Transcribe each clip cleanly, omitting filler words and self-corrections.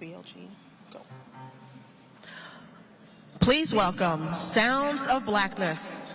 BLG. Go. Please welcome Sounds of Blackness.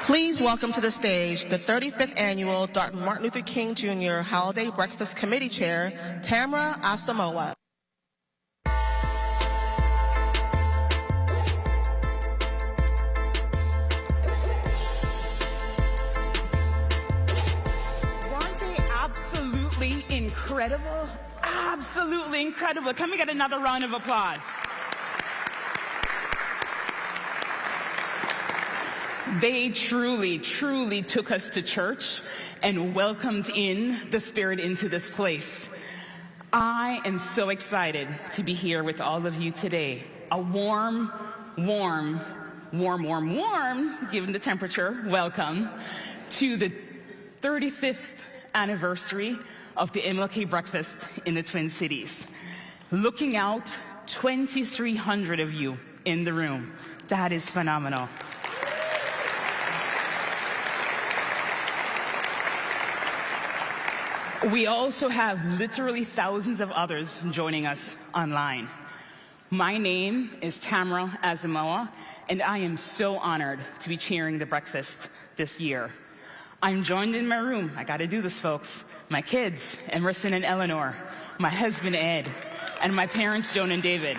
Please welcome to the stage the 35th Annual Dr. Martin Luther King Jr. Holiday Breakfast Committee Chair, Tamara Asamoah. Weren't they absolutely incredible? Absolutely incredible. Can we get another round of applause? They truly, truly took us to church and welcomed in the Spirit into this place. I am so excited to be here with all of you today. A warm, given the temperature, welcome to the 35th anniversary of the MLK Breakfast in the Twin Cities. Looking out, 2,300 of you in the room. That is phenomenal. We also have literally thousands of others joining us online. My name is Tamara Asamoah, and I am so honored to be chairing the breakfast this year. I'm joined in my room, I gotta do this, folks, my kids, Emerson and Eleanor, my husband Ed, and my parents Joan and David.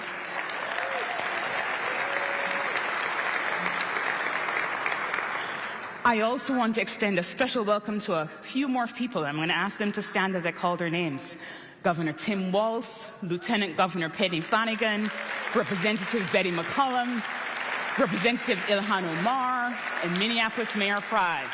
I also want to extend a special welcome to a few more people. I'm going to ask them to stand as I call their names. Governor Tim Walz, Lieutenant Governor Penny Flanagan, Representative Betty McCollum, Representative Ilhan Omar, and Minneapolis Mayor Fry.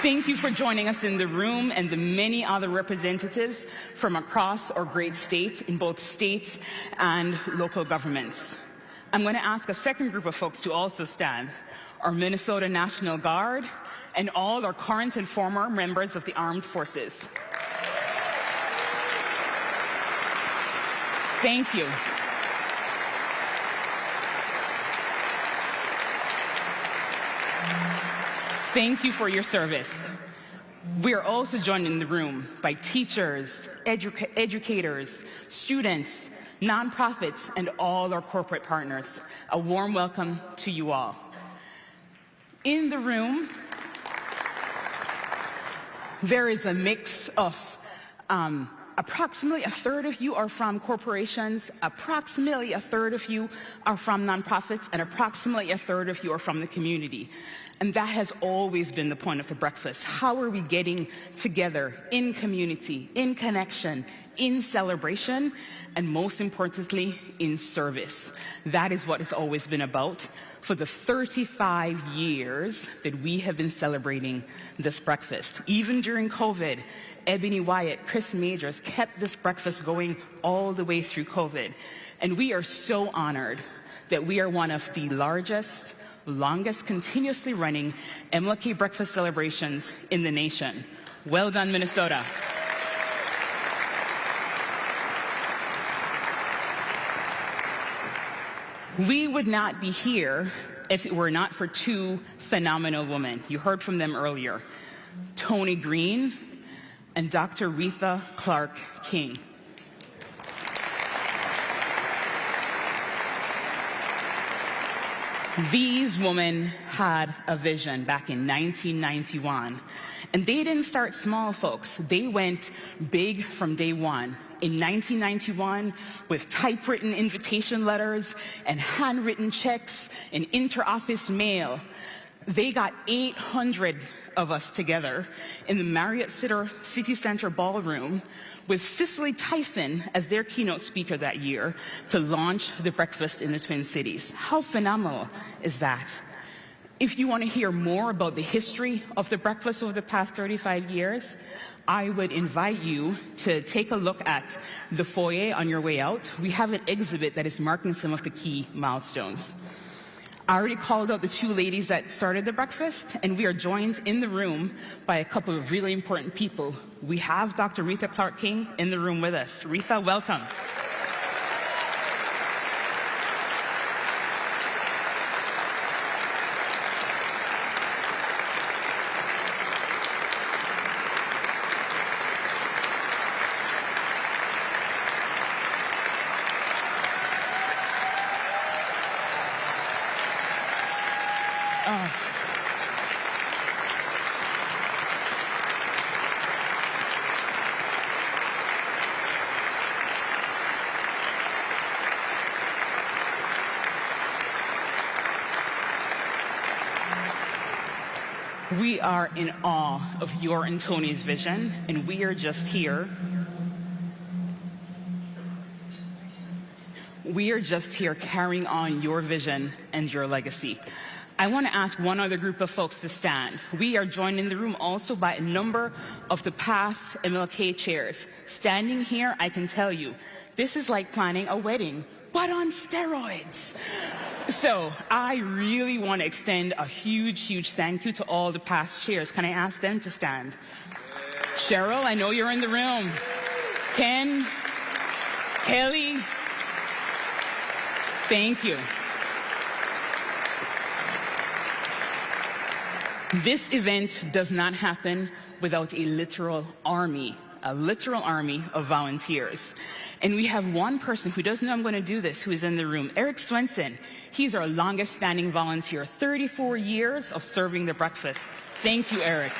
Thank you for joining us in the room and the many other representatives from across our great state in both states and local governments. I'm going to ask a second group of folks to also stand, our Minnesota National Guard and all our current and former members of the armed forces. Thank you. Thank you for your service. We are also joined in the room by teachers, educators, students, nonprofits, and all our corporate partners. A warm welcome to you all. In the room, there is a mix of approximately a third of you are from corporations, approximately a third of you are from nonprofits, and approximately a third of you are from the community. And that has always been the point of the breakfast. How are we getting together in community, in connection, in celebration, and most importantly, in service? That is what it's always been about for the 35 years that we have been celebrating this breakfast. Even during COVID, Ebony Wyatt, Chris Majors kept this breakfast going all the way through COVID. And we are so honored that we are one of the largest, longest continuously running MLK breakfast celebrations in the nation. Well done, Minnesota. We would not be here if it were not for two phenomenal women. You heard from them earlier, Tony Green and Dr. Retha Clark King. These women had a vision back in 1991, and they didn't start small, folks. They went big from day one. In 1991, with typewritten invitation letters and handwritten checks and inter-office mail, they got 800 of us together in the Marriott City Center ballroom with Cicely Tyson as their keynote speaker that year to launch the breakfast in the Twin Cities. How phenomenal is that? If you want to hear more about the history of the breakfast over the past 35 years, I would invite you to take a look at the foyer on your way out. We have an exhibit that is marking some of the key milestones. I already called out the two ladies that started the breakfast, and we are joined in the room by a couple of really important people. We have Dr. Retha Clark King in the room with us. Retha, welcome. We are in awe of your and Tony's vision, and we are just here We are just here carrying on your vision and your legacy. I want to ask one other group of folks to stand. We are joined in the room also by a number of the past MLK chairs. Standing here, I can tell you, this is like planning a wedding, but on steroids. So I really want to extend a huge, huge thank you to all the past chairs. Can I ask them to stand? Cheryl, I know you're in the room. Ken, Kelly, thank you. This event does not happen without a literal army of volunteers. And we have one person who doesn't know I'm going to do this, who is in the room, Eric Swenson. He's our longest standing volunteer, 34 years of serving the breakfast. Thank you, Eric.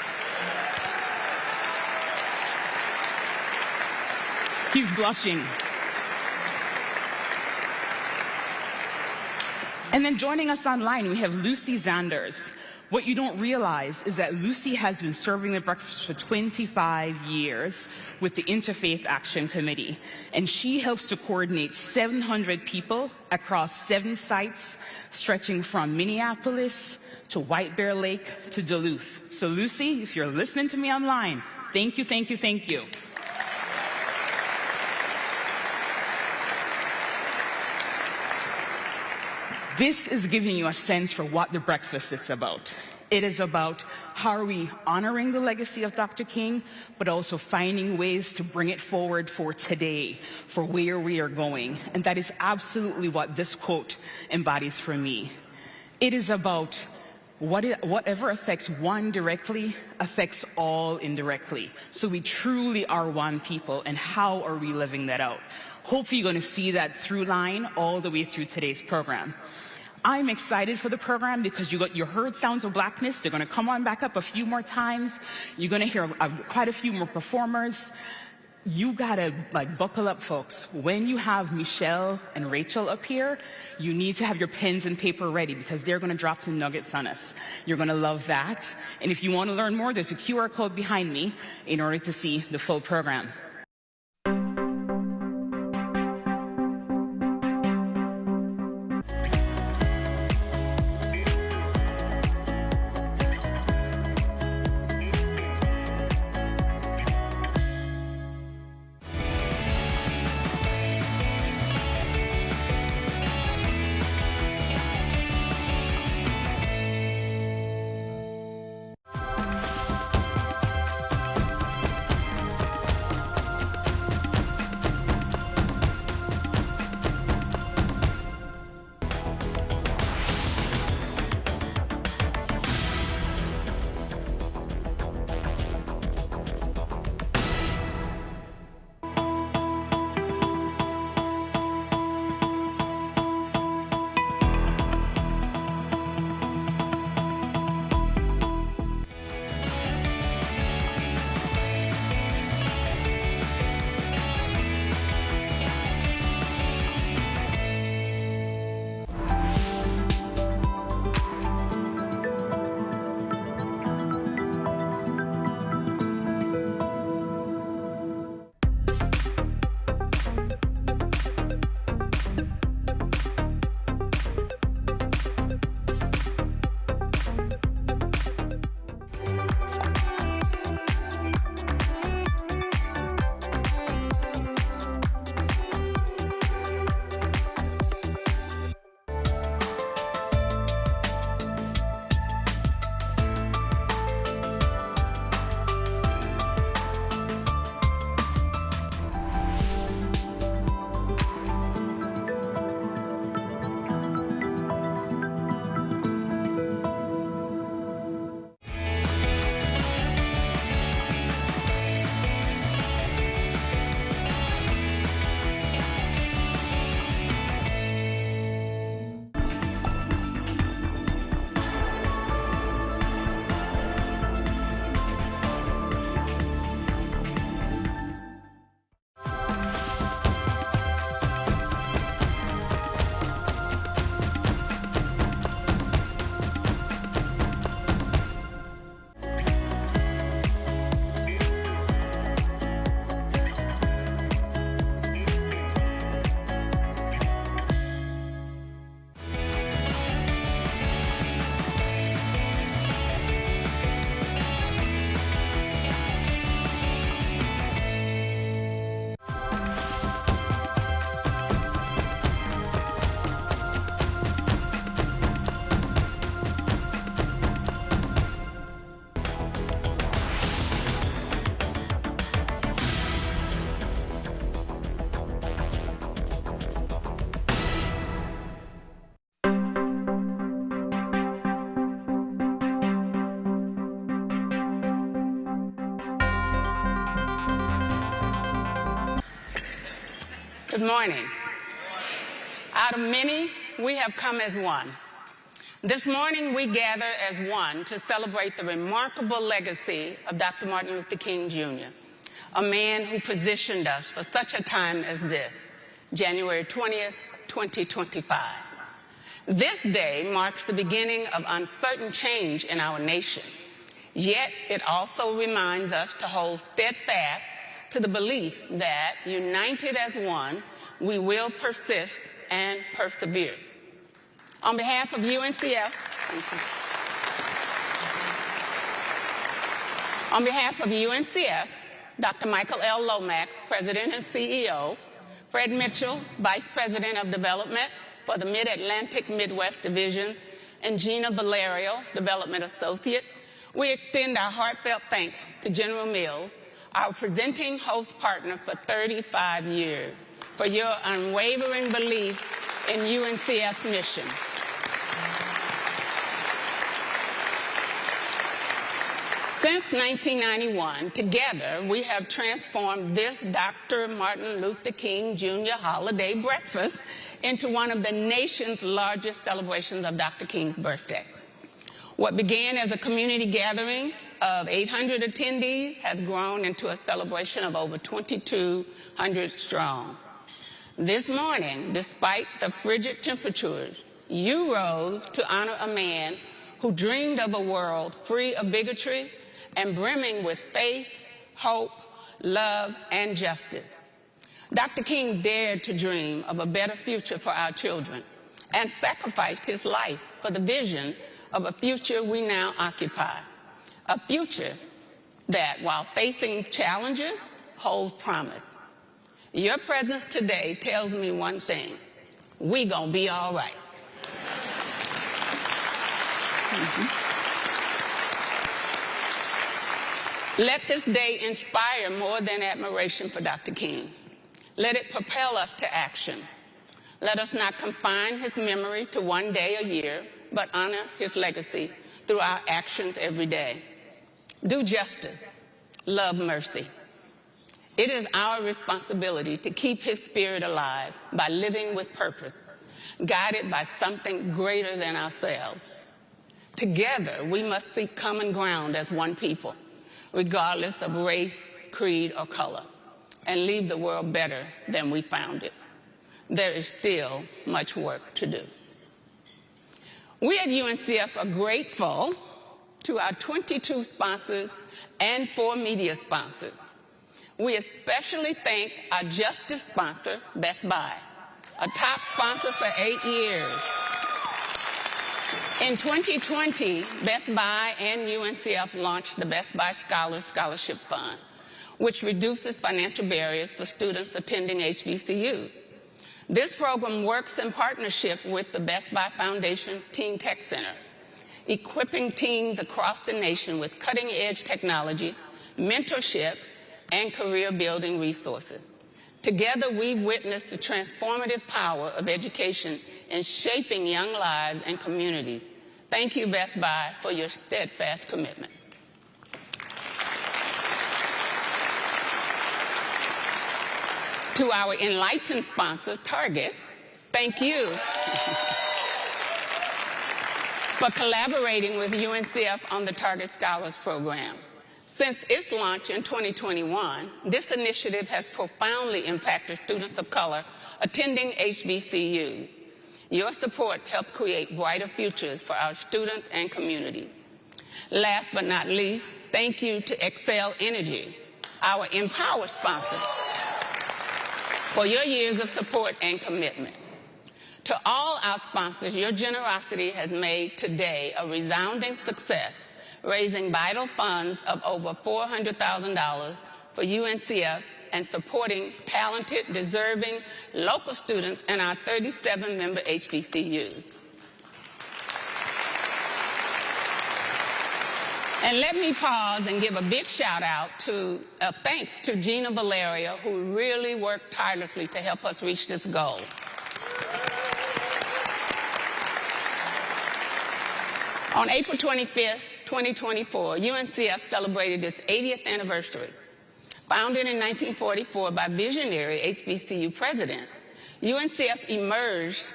He's blushing. And then joining us online, we have Lucy Zanders. What you don't realize is that Lucy has been serving the breakfast for 25 years with the Interfaith Action Committee, and she helps to coordinate 700 people across 7 sites, stretching from Minneapolis to White Bear Lake to Duluth. So Lucy, if you're listening to me online, thank you, thank you, thank you. This is giving you a sense for what the breakfast is about. It is about how are we honoring the legacy of Dr. King, but also finding ways to bring it forward for today, for where we are going. And that is absolutely what this quote embodies for me. It is about whatever affects one directly affects all indirectly. So we truly are one people, and how are we living that out? Hopefully you're going to see that through line all the way through today's program. I'm excited for the program because you heard Sounds of Blackness. They're going to come on back up a few more times. You're going to hear quite a few more performers. You got to buckle up, folks. When you have Michelle and Rachel up here, you need to have your pens and paper ready because they're going to drop some nuggets on us. You're going to love that. And if you want to learn more, there's a QR code behind me in order to see the full program. Good morning. Out of many, we have come as one. This morning, we gather as one to celebrate the remarkable legacy of Dr. Martin Luther King, Jr., a man who positioned us for such a time as this, January 20th, 2025. This day marks the beginning of uncertain change in our nation, yet it also reminds us to hold steadfast to the belief that, united as one, we will persist and persevere. On behalf of UNCF, Dr. Michael L. Lomax, President and CEO, Fred Mitchell, Vice President of Development for the Mid-Atlantic Midwest Division, and Gina Valerio, Development Associate, we extend our heartfelt thanks to General Mills, our presenting host partner for 35 years, for your unwavering belief in UNCF's mission. Since 1991, together, we have transformed this Dr. Martin Luther King Jr. holiday breakfast into one of the nation's largest celebrations of Dr. King's birthday. What began as a community gathering of 800 attendees has grown into a celebration of over 2,200 strong. This morning, despite the frigid temperatures, you rose to honor a man who dreamed of a world free of bigotry and brimming with faith, hope, love, and justice. Dr. King dared to dream of a better future for our children and sacrificed his life for the vision of a future we now occupy, a future that, while facing challenges, holds promise. Your presence today tells me one thing: we gonna be all right. Let this day inspire more than admiration for Dr. King. Let it propel us to action. Let us not confine his memory to one day a year, but honor his legacy through our actions every day. Do justice, love mercy. It is our responsibility to keep his spirit alive by living with purpose, guided by something greater than ourselves. Together, we must seek common ground as one people, regardless of race, creed, or color, and leave the world better than we found it. There is still much work to do. We at UNCF are grateful to our 22 sponsors and 4 media sponsors. We especially thank our justice sponsor, Best Buy, a top sponsor for 8 years. In 2020, Best Buy and UNCF launched the Best Buy Scholars Scholarship Fund, which reduces financial barriers for students attending HBCUs. This program works in partnership with the Best Buy Foundation Teen Tech Center, equipping teens across the nation with cutting-edge technology, mentorship, and career-building resources. Together, we witness the transformative power of education in shaping young lives and communities. Thank you, Best Buy, for your steadfast commitment. To our enlightened sponsor, Target, thank you for collaborating with UNCF on the Target Scholars Program. Since its launch in 2021, this initiative has profoundly impacted students of color attending HBCU. Your support helped create brighter futures for our students and community. Last but not least, thank you to Excel Energy, our Empower sponsor, for your years of support and commitment. To all our sponsors, your generosity has made today a resounding success, raising vital funds of over $400,000 for UNCF and supporting talented, deserving local students in our 37-member HBCUs. And let me pause and give a big shout out to, thanks to Gina Valerio, who really worked tirelessly to help us reach this goal. On April 25th, 2024, UNCF celebrated its 80th anniversary. Founded in 1944 by visionary HBCU president, UNCF emerged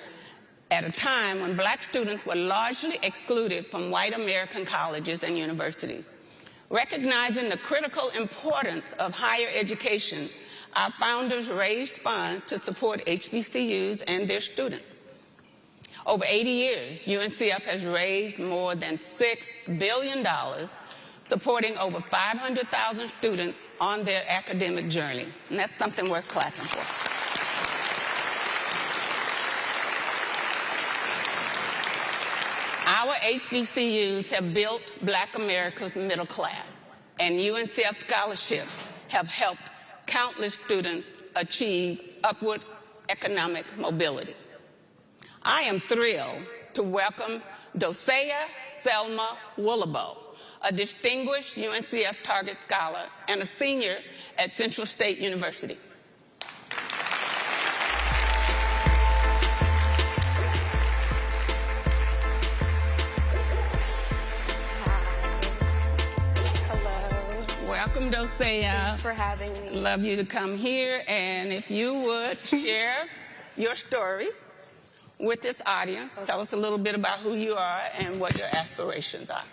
at a time when black students were largely excluded from white American colleges and universities. Recognizing the critical importance of higher education, our founders raised funds to support HBCUs and their students. Over 80 years, UNCF has raised more than $6 billion, supporting over 500,000 students on their academic journey. And that's something worth clapping for. Our HBCUs have built Black America's middle class, and UNCF scholarships have helped countless students achieve upward economic mobility. I am thrilled to welcome Dosea Selma Woolabo, a distinguished UNCF Target Scholar and a senior at Central State University. Welcome, Dosea. Thanks for having me. Love you to come here, and if you would share your story with this audience. Tell us a little bit about who you are and what your aspirations are.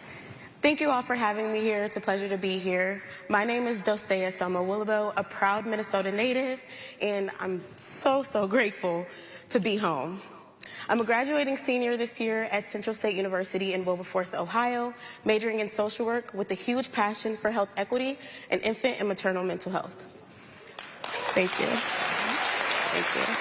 Thank you all for having me here. It's a pleasure to be here. My name is Dosea Selma Woolabo, a proud Minnesota native, and I'm so grateful to be home. I'm a graduating senior this year at Central State University in Wilberforce, Ohio, majoring in social work with a huge passion for health equity and infant and maternal mental health. Thank you. Thank you.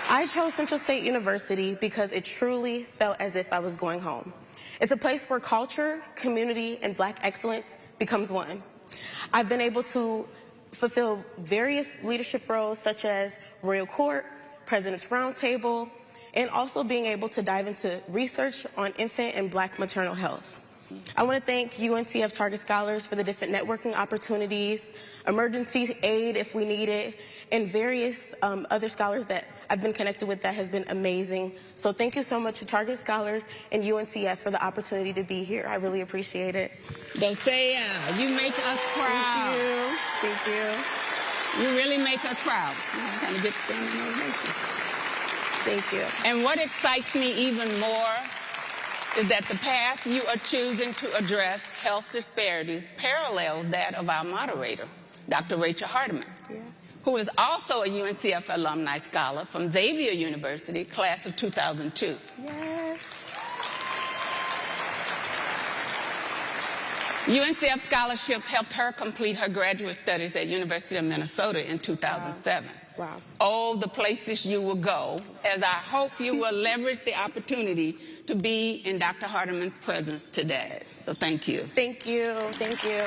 I chose Central State University because it truly felt as if I was going home. It's a place where culture, community, and Black excellence becomes one. I've been able to fulfill various leadership roles such as Royal Court, President's Roundtable, and also being able to dive into research on infant and Black maternal health. I want to thank UNCF Target Scholars for the different networking opportunities, emergency aid if we need it, and various other scholars that I've been connected with that has been amazing. So thank you so much to Target Scholars and UNCF for the opportunity to be here. I really appreciate it. Dosea, you make us proud. Thank you. You really make us proud. I'm trying to get standing ovation. Thank you. And what excites me even more is that the path you are choosing to address health disparities parallels that of our moderator, Dr. Rachel Hardiman, who is also a UNCF alumni scholar from Xavier University, class of 2002. Yes. UNCF scholarships helped her complete her graduate studies at University of Minnesota in 2007. Wow. Oh, the places you will go, as I hope you will leverage the opportunity to be in Dr. Hardiman's presence today. So thank you. Thank you. Thank you.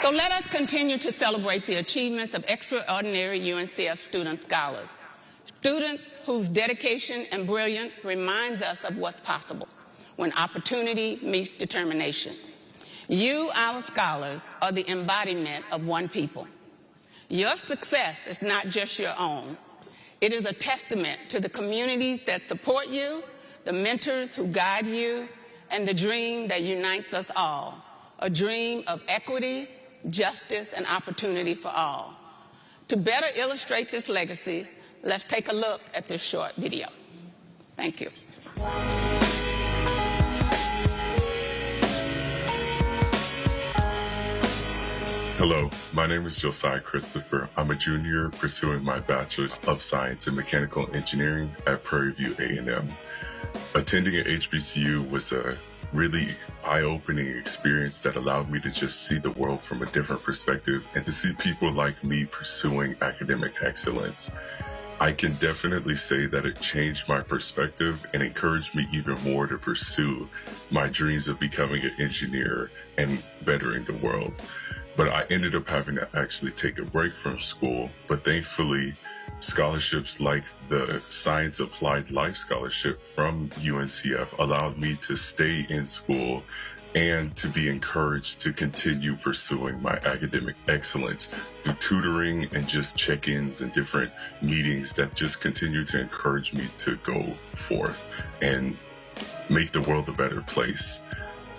So let us continue to celebrate the achievements of extraordinary UNCF student scholars. Students whose dedication and brilliance reminds us of what's possible when opportunity meets determination. You, our scholars, are the embodiment of one people. Your success is not just your own. It is a testament to the communities that support you, the mentors who guide you, and the dream that unites us all, a dream of equity, justice, and opportunity for all. To better illustrate this legacy, let's take a look at this short video. Thank you. Hello, my name is Josiah Christopher. I'm a junior pursuing my Bachelor's of Science in Mechanical Engineering at Prairie View A&M. Attending an HBCU was a really eye-opening experience that allowed me to just see the world from a different perspective and to see people like me pursuing academic excellence. I can definitely say that it changed my perspective and encouraged me even more to pursue my dreams of becoming an engineer and bettering the world. But I ended up having to actually take a break from school. But thankfully, scholarships like the Science Applied Life Scholarship from UNCF allowed me to stay in school and to be encouraged to continue pursuing my academic excellence through tutoring and just check-ins and different meetings that just continue to encourage me to go forth and make the world a better place.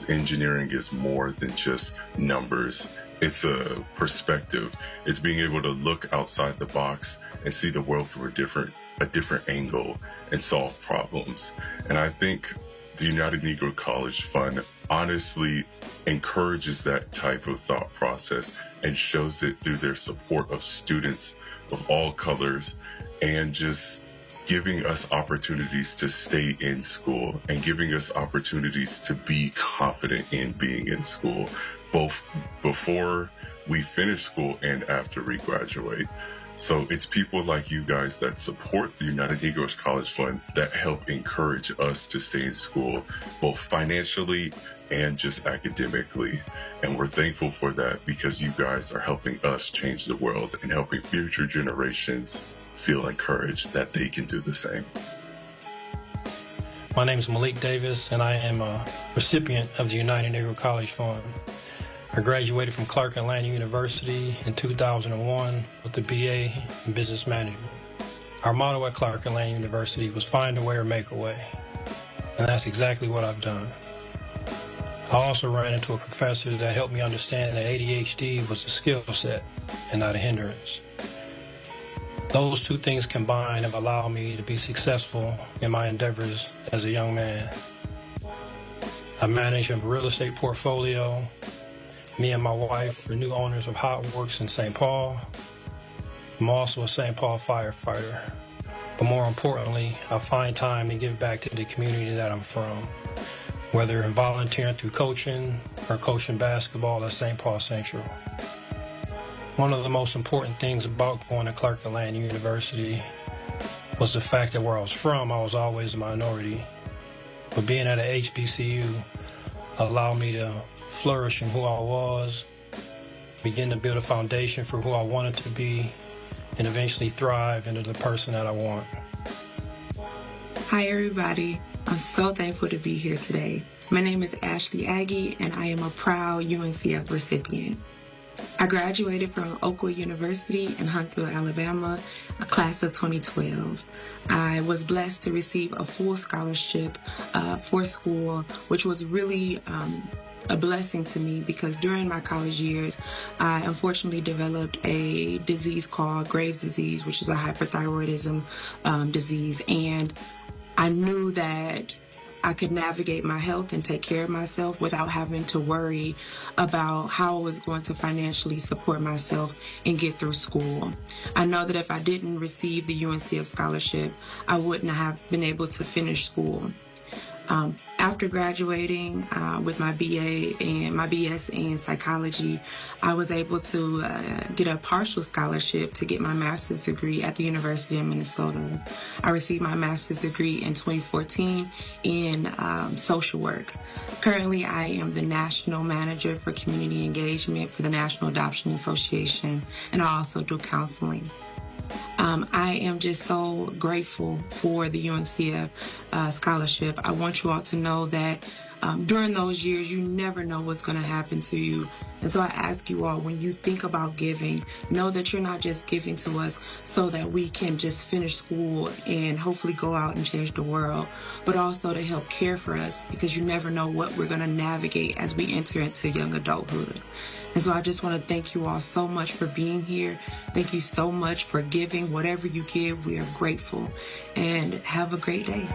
Engineering is more than just numbers. It's a perspective. It's being able to look outside the box and see the world from a different angle and solve problems. And I think the United Negro College Fund honestly encourages that type of thought process and shows it through their support of students of all colors and just giving us opportunities to stay in school and giving us opportunities to be confident in being in school, both before we finish school and after we graduate. So it's people like you guys that support the United Negroes College Fund that help encourage us to stay in school, both financially and just academically. And we're thankful for that because you guys are helping us change the world and helping future generations feel encouraged that they can do the same. My name is Malik Davis, and I am a recipient of the United Negro College Fund. I graduated from Clark Atlanta University in 2001 with a BA in Business Management. Our motto at Clark Atlanta University was find a way or make a way, and that's exactly what I've done. I also ran into a professor that helped me understand that ADHD was a skill set and not a hindrance. Those two things combined have allowed me to be successful in my endeavors as a young man. I manage a real estate portfolio. Me and my wife are new owners of Hot Works in St. Paul. I'm also a St. Paul firefighter. But more importantly, I find time to give back to the community that I'm from, whether I'm volunteering through coaching or coaching basketball at St. Paul Central. One of the most important things about going to Clark Atlanta University was the fact that where I was from, I was always a minority. But being at a HBCU allowed me to flourish in who I was, begin to build a foundation for who I wanted to be, and eventually thrive into the person that I want. Hi, everybody. I'm so thankful to be here today. My name is Ashley Aggie, and I am a proud UNCF recipient. I graduated from Oakwood University in Huntsville, Alabama, a class of 2012. I was blessed to receive a full scholarship for school, which was really a blessing to me because during my college years, I unfortunately developed a disease called Graves' disease, which is a hyperthyroidism disease. And I knew that I could navigate my health and take care of myself without having to worry about how I was going to financially support myself and get through school. I know that if I didn't receive the UNCF scholarship, I wouldn't have been able to finish school. After graduating with my BA and my BS in psychology, I was able to get a partial scholarship to get my master's degree at the University of Minnesota. I received my master's degree in 2014 in social work. Currently, I am the national manager for community engagement for the National Adoption Association, and I also do counseling. I am just so grateful for the UNCF scholarship. I want you all to know that during those years, you never know what's going to happen to you. And so I ask you all, when you think about giving, know that you're not just giving to us so that we can just finish school and hopefully go out and change the world, but also to help care for us, because you never know what we're going to navigate as we enter into young adulthood. And so I just want to thank you all so much for being here. Thank you so much for giving. Whatever you give, we are grateful. And have a great day.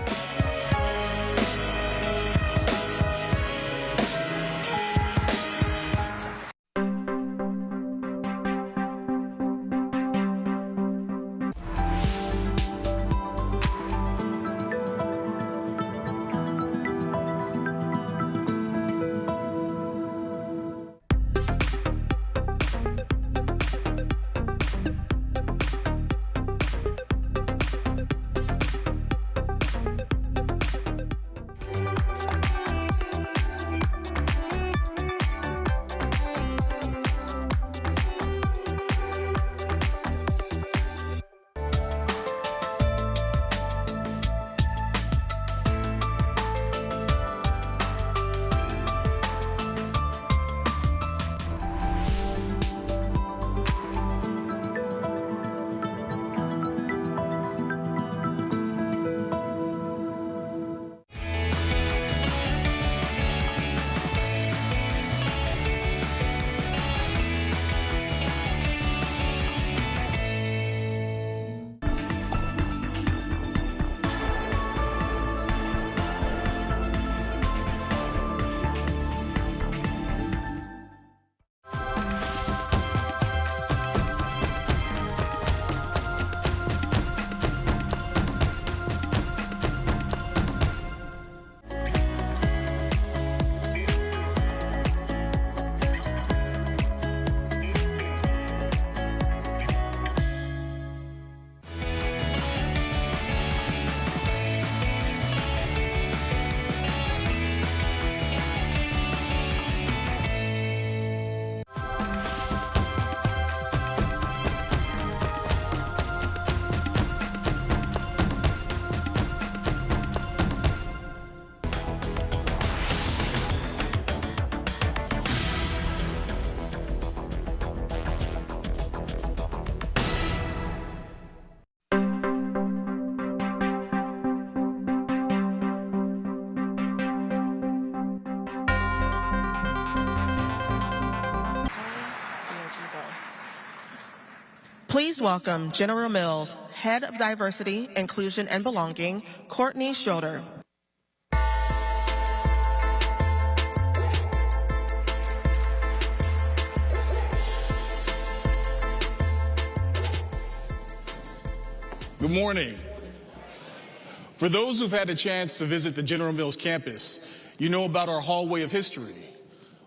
Please welcome General Mills, Head of Diversity, Inclusion, and Belonging, Courtney Schroeder. Good morning. For those who've had a chance to visit the General Mills campus, you know about our hallway of history,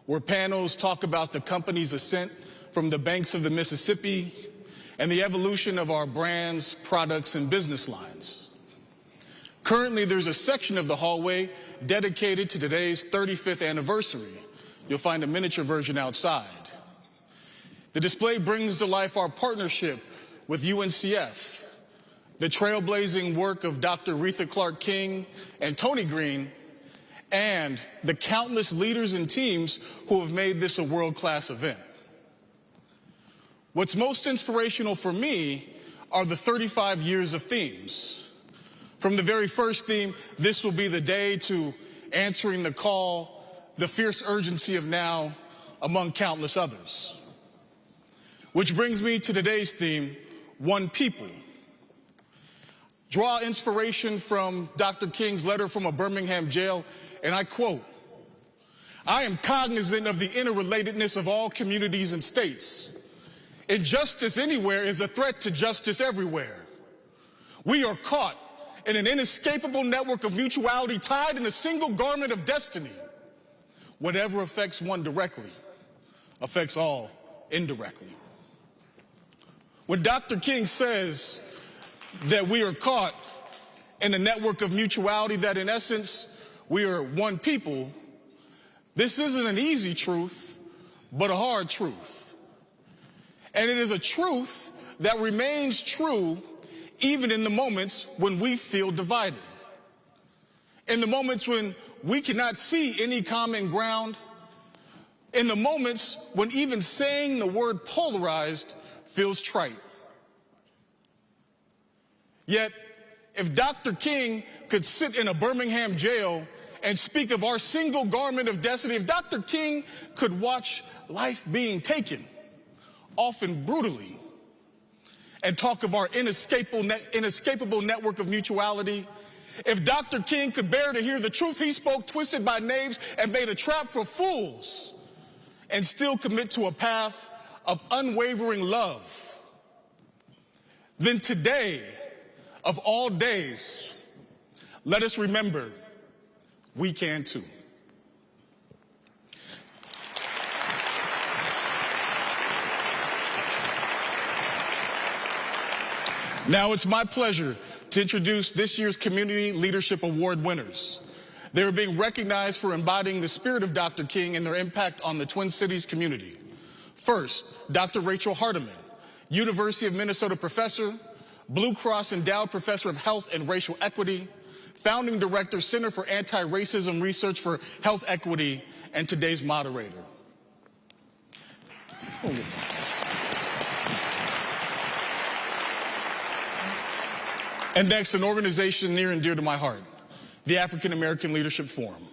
where panels talk about the company's ascent from the banks of the Mississippi and the evolution of our brands, products, and business lines. Currently, there's a section of the hallway dedicated to today's 35th anniversary. You'll find a miniature version outside. The display brings to life our partnership with UNCF, the trailblazing work of Dr. Aretha Clark King and Tony Green, and the countless leaders and teams who have made this a world-class event. What's most inspirational for me are the 35 years of themes. From the very first theme, this will be the day, to answering the call, the fierce urgency of now, among countless others. Which brings me to today's theme, One People. Draw inspiration from Dr. King's letter from a Birmingham jail, and I quote, "I am cognizant of the interrelatedness of all communities and states. Injustice anywhere is a threat to justice everywhere. We are caught in an inescapable network of mutuality, tied in a single garment of destiny. Whatever affects one directly affects all indirectly." When Dr. King says that we are caught in a network of mutuality, that in essence we are one people, this isn't an easy truth, but a hard truth. And it is a truth that remains true even in the moments when we feel divided. In the moments when we cannot see any common ground. In the moments when even saying the word polarized feels trite. Yet, if Dr. King could sit in a Birmingham jail and speak of our single garment of destiny, if Dr. King could watch life being taken, often brutally, and talk of our inescapable network of mutuality, if Dr. King could bear to hear the truth he spoke, twisted by knaves and made a trap for fools, and still commit to a path of unwavering love, then today, of all days, let us remember we can too. Now it's my pleasure to introduce this year's Community Leadership Award winners. They are being recognized for embodying the spirit of Dr. King and their impact on the Twin Cities community. First, Dr. Rachel Hardiman, University of Minnesota professor, Blue Cross Endowed Professor of Health and Racial Equity, Founding Director, Center for Anti-Racism Research for Health Equity, and today's moderator. And next, an organization near and dear to my heart, the African American Leadership Forum,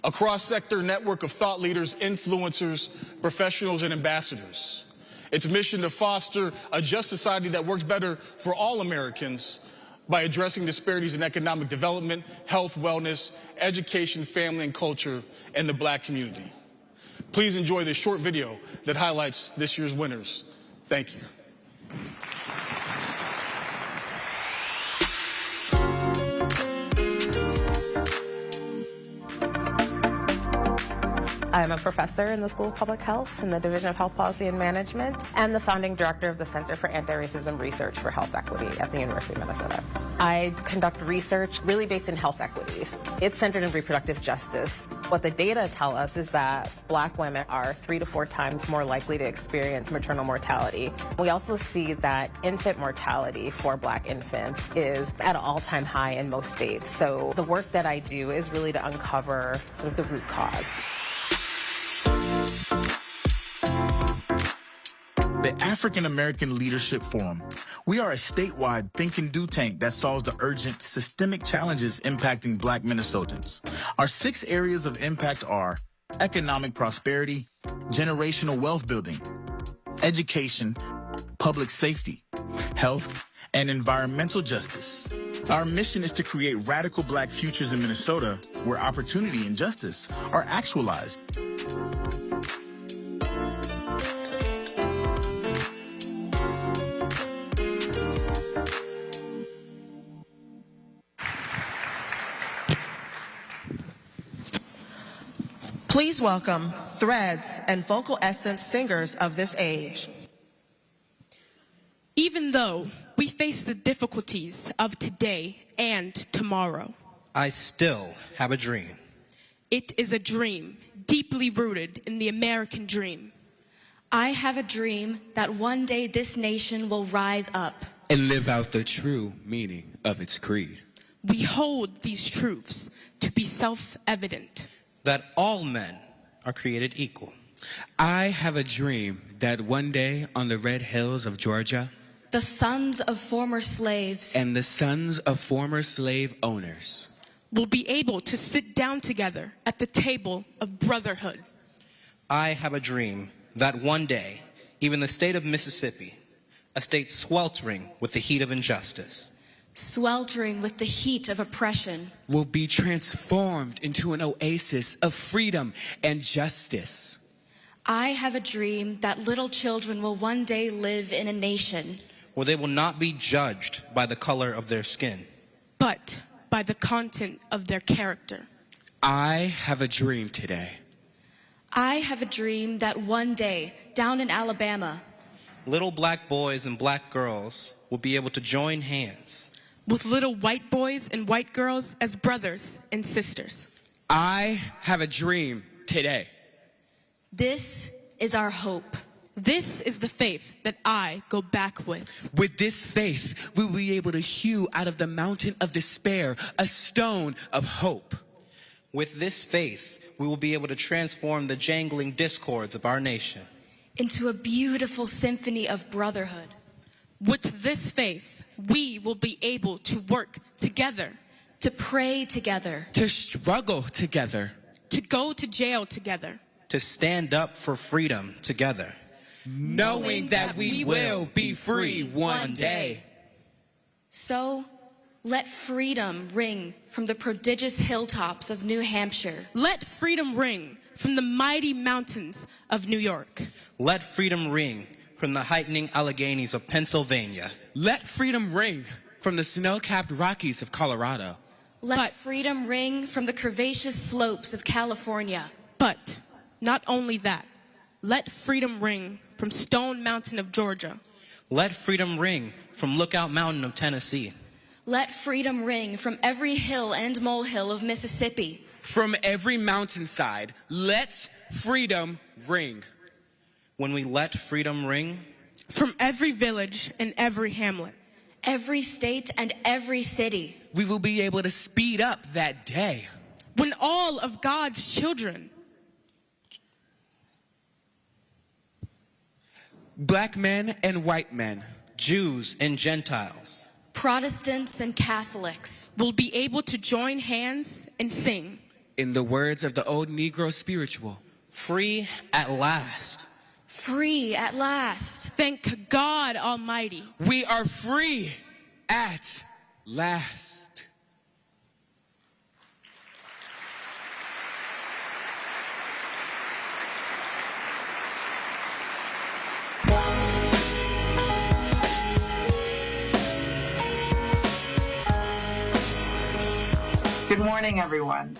a cross-sector network of thought leaders, influencers, professionals, and ambassadors. Its mission to foster a just society that works better for all Americans by addressing disparities in economic development, health, wellness, education, family, and culture in the Black community. Please enjoy this short video that highlights this year's winners. Thank you. I'm a professor in the School of Public Health in the Division of Health Policy and Management, and the founding director of the Center for Anti-Racism Research for Health Equity at the University of Minnesota. I conduct research really based in health equities. It's centered in reproductive justice. What the data tell us is that Black women are 3 to 4 times more likely to experience maternal mortality. We also see that infant mortality for Black infants is at an all-time high in most states. So the work that I do is really to uncover sort of the root cause. The African American Leadership Forum. We are a statewide think and do tank that solves the urgent systemic challenges impacting Black Minnesotans. Our 6 areas of impact are economic prosperity, generational wealth building, education, public safety, health, and environmental justice. Our mission is to create radical Black futures in Minnesota where opportunity and justice are actualized. Please welcome threads and vocal essence singers of this age. Even though we face the difficulties of today and tomorrow, I still have a dream. It is a dream deeply rooted in the American dream. I have a dream that one day this nation will rise up and live out the true meaning of its creed. We hold these truths to be self-evident. That all men are created equal. I have a dream that one day on the red hills of Georgia, the sons of former slaves and the sons of former slave owners will be able to sit down together at the table of brotherhood. I have a dream that one day, even the state of Mississippi, a state sweltering with the heat of injustice, sweltering with the heat of oppression, will be transformed into an oasis of freedom and justice. I have a dream that little children will one day live in a nation where they will not be judged by the color of their skin, but by the content of their character. I have a dream today. I have a dream that one day, down in Alabama, little Black boys and Black girls will be able to join hands with little white boys and white girls as brothers and sisters. I have a dream today. This is our hope. This is the faith that I go back with. With this faith, we will be able to hew out of the mountain of despair a stone of hope. With this faith, we will be able to transform the jangling discords of our nation into a beautiful symphony of brotherhood. With this faith, we will be able to work together, to pray together, to struggle together, to go to jail together, to stand up for freedom together, knowing that we will be free one day. So, let freedom ring from the prodigious hilltops of New Hampshire. Let freedom ring from the mighty mountains of New York. Let freedom ring from the heightening Alleghenies of Pennsylvania. Let freedom ring from the snow-capped Rockies of Colorado. Let freedom ring from the curvaceous slopes of California. But not only that, let freedom ring from Stone Mountain of Georgia. Let freedom ring from Lookout Mountain of Tennessee. Let freedom ring from every hill and molehill of Mississippi. From every mountainside, let freedom ring. When we let freedom ring, from every village and every hamlet, every state and every city, we will be able to speed up that day. When all of God's children, Black men and white men, Jews and Gentiles, Protestants and Catholics, will be able to join hands and sing, in the words of the old Negro spiritual, free at last. Free at last. Thank God Almighty. We are free at last. Good morning, everyone.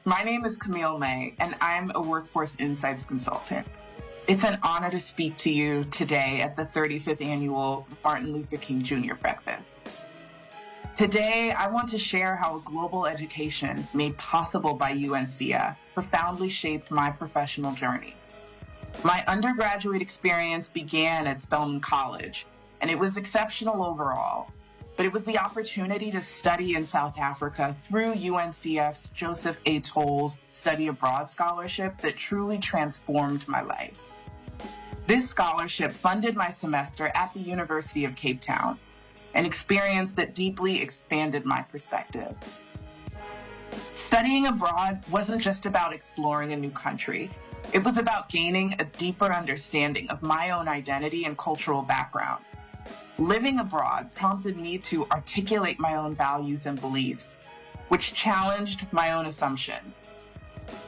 My name is Camille May, and I'm a Workforce Insights consultant. It's an honor to speak to you today at the 35th Annual Martin Luther King Jr. Breakfast. Today, I want to share how global education made possible by UNCF profoundly shaped my professional journey. My undergraduate experience began at Spelman College, and it was exceptional overall. But it was the opportunity to study in South Africa through UNCF's Joseph A. Toll's Study Abroad Scholarship that truly transformed my life. This scholarship funded my semester at the University of Cape Town, an experience that deeply expanded my perspective. Studying abroad wasn't just about exploring a new country. It was about gaining a deeper understanding of my own identity and cultural background. Living abroad prompted me to articulate my own values and beliefs, which challenged my own assumption.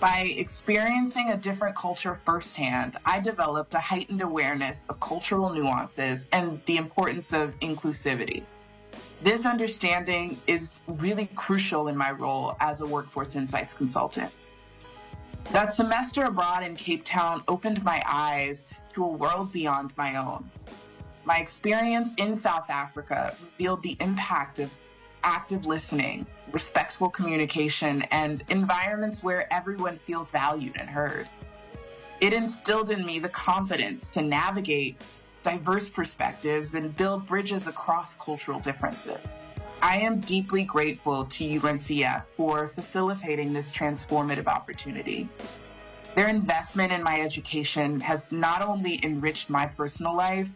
By experiencing a different culture firsthand, I developed a heightened awareness of cultural nuances and the importance of inclusivity. This understanding is really crucial in my role as a workforce insights consultant. That semester abroad in Cape Town opened my eyes to a world beyond my own. My experience in South Africa revealed the impact of active listening, respectful communication, and environments where everyone feels valued and heard. It instilled in me the confidence to navigate diverse perspectives and build bridges across cultural differences. I am deeply grateful to UNCF for facilitating this transformative opportunity. Their investment in my education has not only enriched my personal life,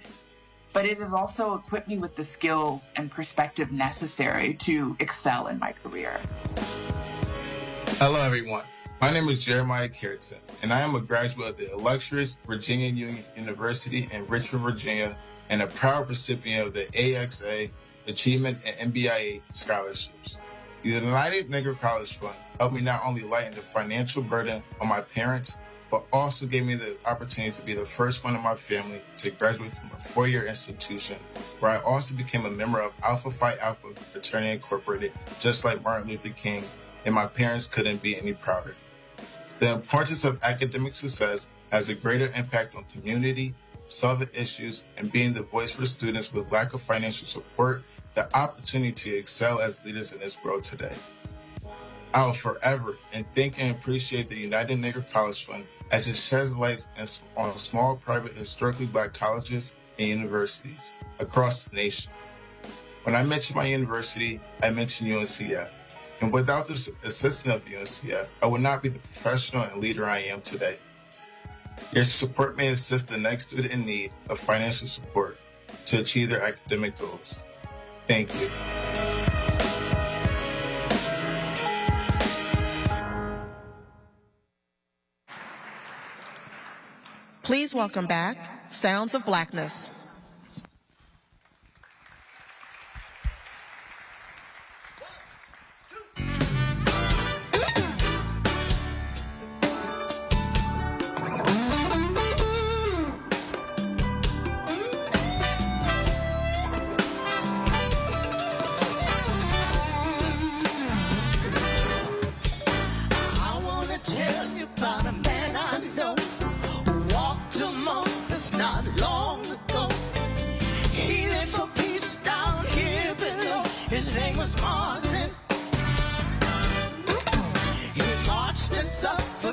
but it has also equipped me with the skills and perspective necessary to excel in my career. Hello, everyone. My name is Jeremiah Carrington, and I am a graduate of the illustrious Virginia Union University in Richmond, Virginia, and a proud recipient of the AXA Achievement and MBIA scholarships. The United Negro College Fund helped me not only lighten the financial burden on my parents, but also gave me the opportunity to be the first one in my family to graduate from a four-year institution, where I also became a member of Alpha Phi Alpha Fraternity Incorporated, just like Martin Luther King, and my parents couldn't be any prouder. The importance of academic success has a greater impact on community, solving issues, and being the voice for students with lack of financial support, the opportunity to excel as leaders in this world today. I will forever thank and appreciate the United Negro College Fund as it sheds light on small, private, historically Black colleges and universities across the nation. When I mention my university, I mention UNCF. And without the assistance of UNCF, I would not be the professional and leader I am today. Your support may assist the next student in need of financial support to achieve their academic goals. Thank you. Please welcome back Sounds of Blackness.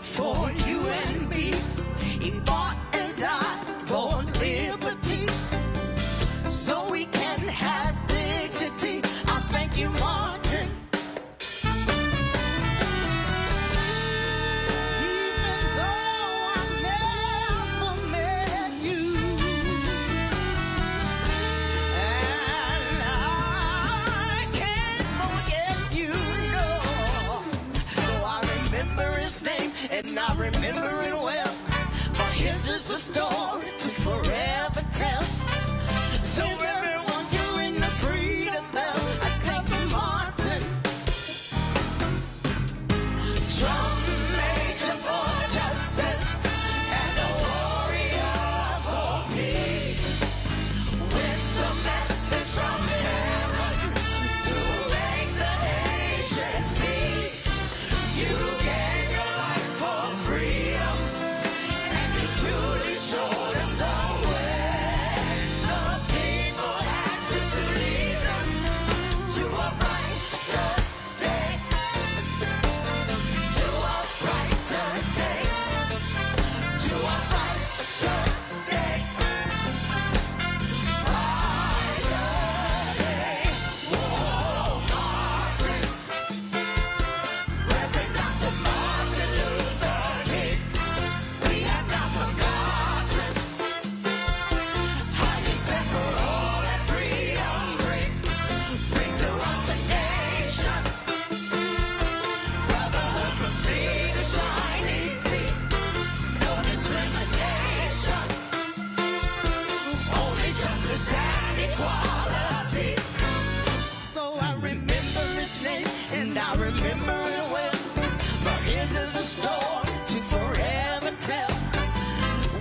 For you and me, he fought and died for liberty, so we can have dignity. I thank you, Martin. Even though I never met you, and I can't forget you, no. So I remember his name. And I remember it well, for his is a story to forever tell. So everyone, you ring the freedom bell. I thank you, Martin. Drum major for justice and a warrior for peace, with the message from heaven to make the nation cease. You gave your life for freedom, and you truly showed us remember it well. But his is a story to forever tell.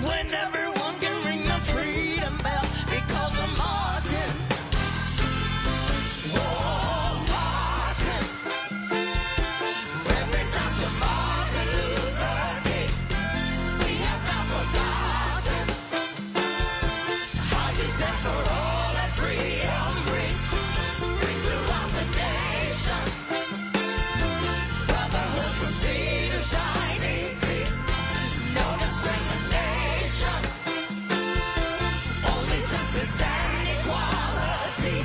When everyone can ring the freedom bell because of Martin. Oh, Martin. Reverend Dr. Martin Luther King. We have not forgotten how you stand for all that freedom brings. Bring throughout the nation. Brotherhood from sea to shining sea. No discrimination. Only justice and equality.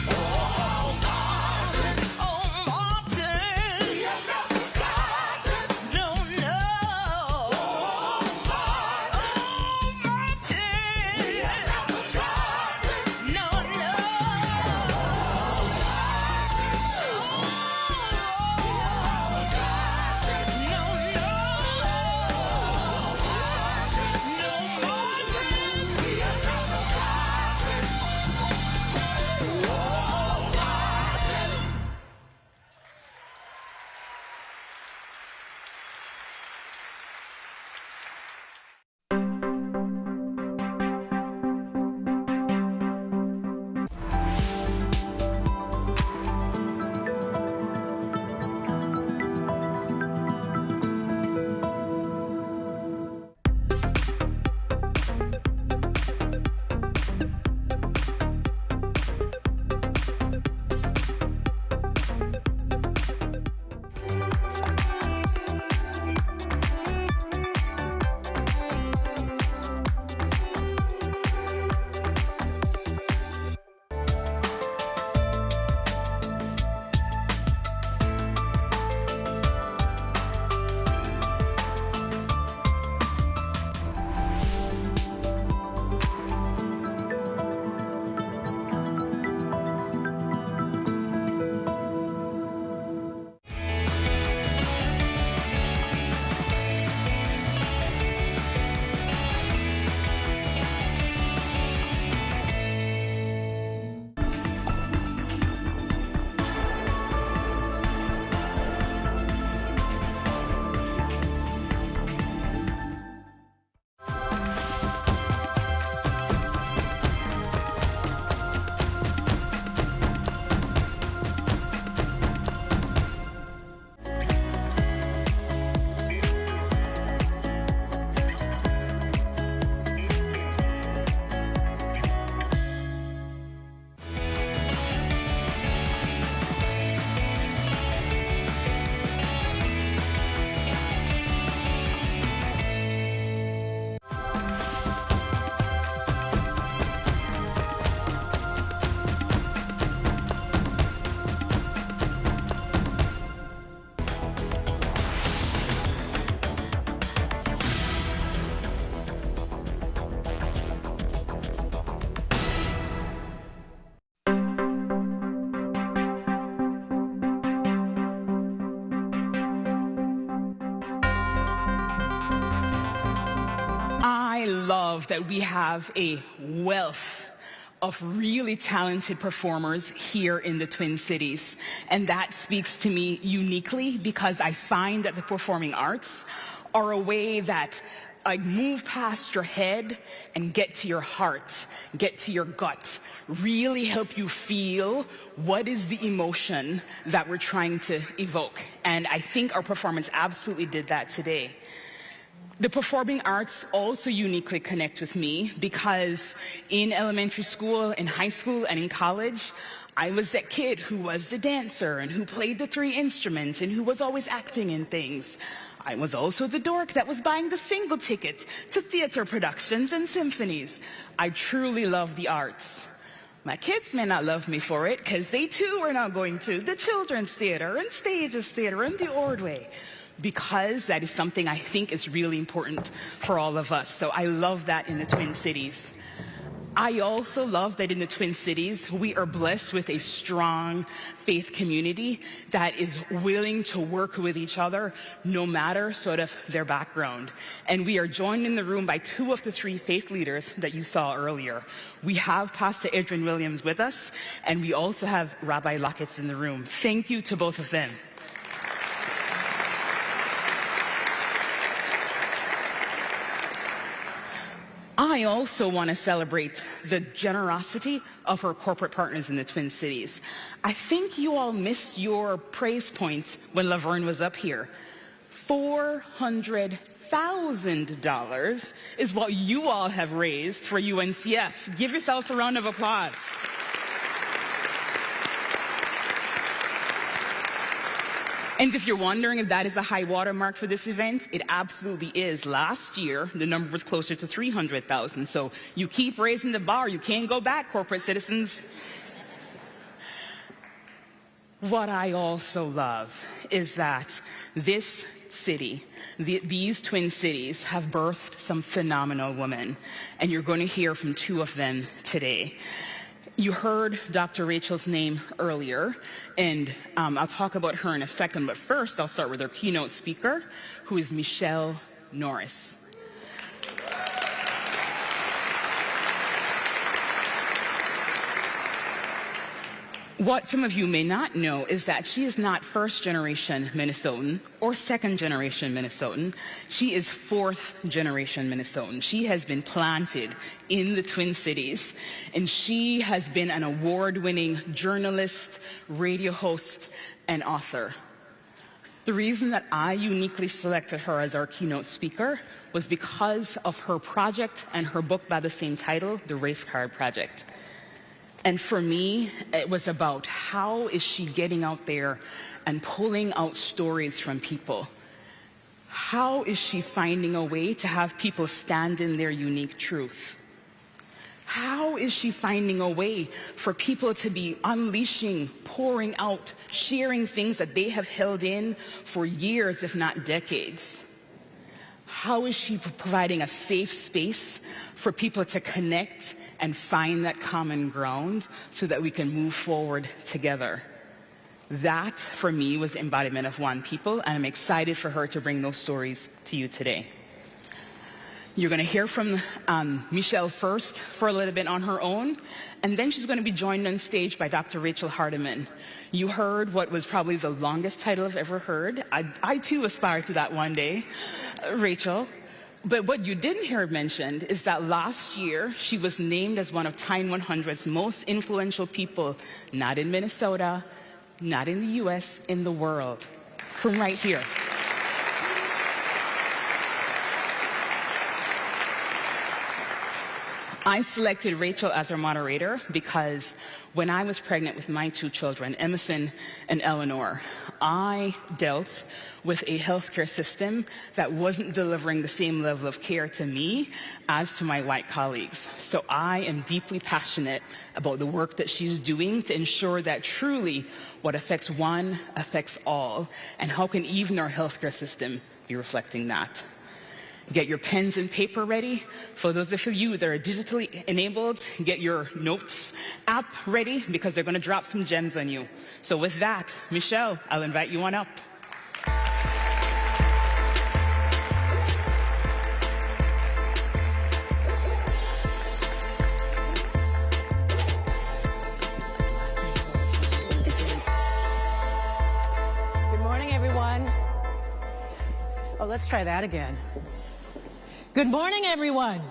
Oh, Martin. Oh, Martin. We have not forgotten. No, no. Oh, Martin. Oh, Martin. We have not forgotten. No, no. I love that we have a wealth of really talented performers here in the Twin Cities. And that speaks to me uniquely because I find that the performing arts are a way that I move past your head and get to your heart, get to your gut, really help you feel what is the emotion that we're trying to evoke. And I think our performance absolutely did that today. The performing arts also uniquely connect with me because in elementary school, in high school, and in college, I was that kid who was the dancer and who played the 3 instruments and who was always acting in things. I was also the dork that was buying the single ticket to theater productions and symphonies. I truly love the arts. My kids may not love me for it because they too are now going to the children's theater and stages theater and the Ordway, because that is something I think is really important for all of us. So I love that in the Twin Cities. I also love that in the Twin Cities, we are blessed with a strong faith community that is willing to work with each other no matter sort of their background. And we are joined in the room by 2 of the 3 faith leaders that you saw earlier. We have Pastor Adrian Williams with us, and we also have Rabbi Lockett in the room. Thank you to both of them. I also want to celebrate the generosity of our corporate partners in the Twin Cities. I think you all missed your praise points when Laverne was up here. $400,000 is what you all have raised for UNCF. Give yourselves a round of applause. And if you're wondering if that is a high watermark for this event, it absolutely is. Last year, the number was closer to 300,000. So you keep raising the bar. You can't go back, corporate citizens. What I also love is that this city, these Twin Cities, have birthed some phenomenal women. And you're going to hear from two of them today. You heard Dr. Rachel's name earlier, and I'll talk about her in a second, but first I'll start with our keynote speaker, who is Michelle Norris. What some of you may not know is that she is not first-generation Minnesotan or second-generation Minnesotan. She is fourth-generation Minnesotan. She has been planted in the Twin Cities, and she has been an award-winning journalist, radio host, and author. The reason that I uniquely selected her as our keynote speaker was because of her project and her book by the same title, The Race Card Project. And for me, it was about how is she getting out there and pulling out stories from people? How is she finding a way to have people stand in their unique truth? How is she finding a way for people to be unleashing, pouring out, sharing things that they have held in for years, if not decades? How is she providing a safe space for people to connect and find that common ground so that we can move forward together? That, for me, was the embodiment of one people, and I'm excited for her to bring those stories to you today. You're going to hear from Michelle first for a little bit on her own, and then she's going to be joined on stage by Dr. Rachel Hardiman. You heard what was probably the longest title I've ever heard. I too aspire to that one day, Rachel. But what you didn't hear mentioned is that last year she was named as one of Time 100's most influential people, not in Minnesota, not in the US, in the world, from right here. I selected Rachel as our moderator because when I was pregnant with my two children, Emerson and Eleanor, I dealt with a healthcare system that wasn't delivering the same level of care to me as to my white colleagues. So I am deeply passionate about the work that she's doing to ensure that truly what affects one affects all, and how can even our healthcare system be reflecting that. Get your pens and paper ready. For those of you that are digitally enabled, get your notes app ready because they're going to drop some gems on you. So with that, Michelle, I'll invite you on up. Good morning, everyone. Oh, let's try that again. Good morning, everyone.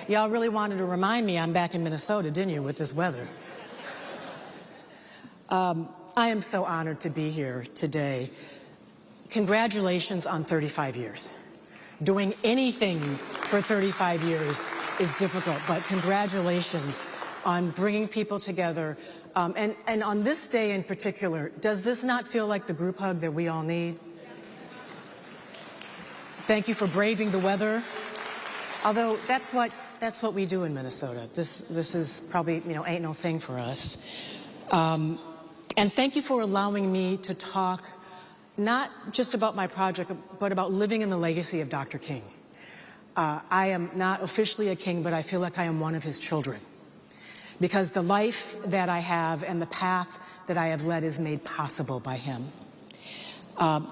Y'all really wanted to remind me I'm back in Minnesota, didn't you, with this weather? I am so honored to be here today. Congratulations on 35 years. Doing anything for 35 years is difficult, but congratulations on bringing people together. And on this day in particular, does this not feel like the group hug that we all need? Thank you for braving the weather. Although that's what we do in Minnesota. This is probably, ain't no thing for us. And thank you for allowing me to talk not just about my project, but about living in the legacy of Dr. King. I am not officially a King, but I feel like I am one of his children. Because the life that I have and the path that I have led is made possible by him.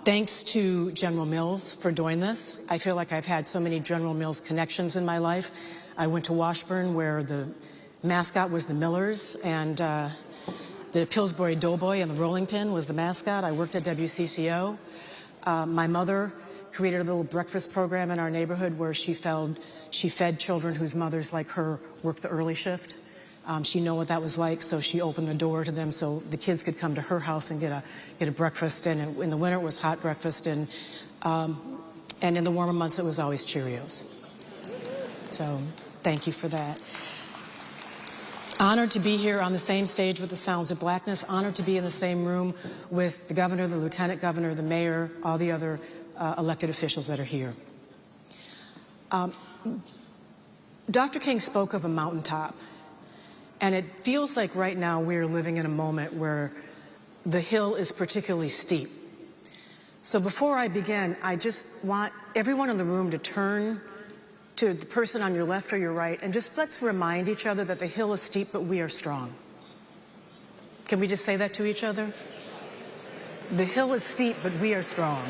Thanks to General Mills for doing this. I feel like I've had so many General Mills connections in my life. I went to Washburn where the mascot was the Millers, and the Pillsbury Doughboy and the rolling pin was the mascot. I worked at WCCO. My mother created a little breakfast program in our neighborhood where she fed children whose mothers, like her, worked the early shift. She knew what that was like, so she opened the door to them so the kids could come to her house and get a breakfast. And in the winter, it was hot breakfast, and in the warmer months, it was always Cheerios. So thank you for that. Honored to be here on the same stage with the Sounds of Blackness. Honored to be in the same room with the governor, the lieutenant governor, the mayor, all the other elected officials that are here. Dr. King spoke of a mountaintop. And it feels like right now we're living in a moment where the hill is particularly steep. So before I begin, I just want everyone in the room to turn to the person on your left or your right and just let's remind each other that the hill is steep, but we are strong. Can we just say that to each other? The hill is steep, but we are strong.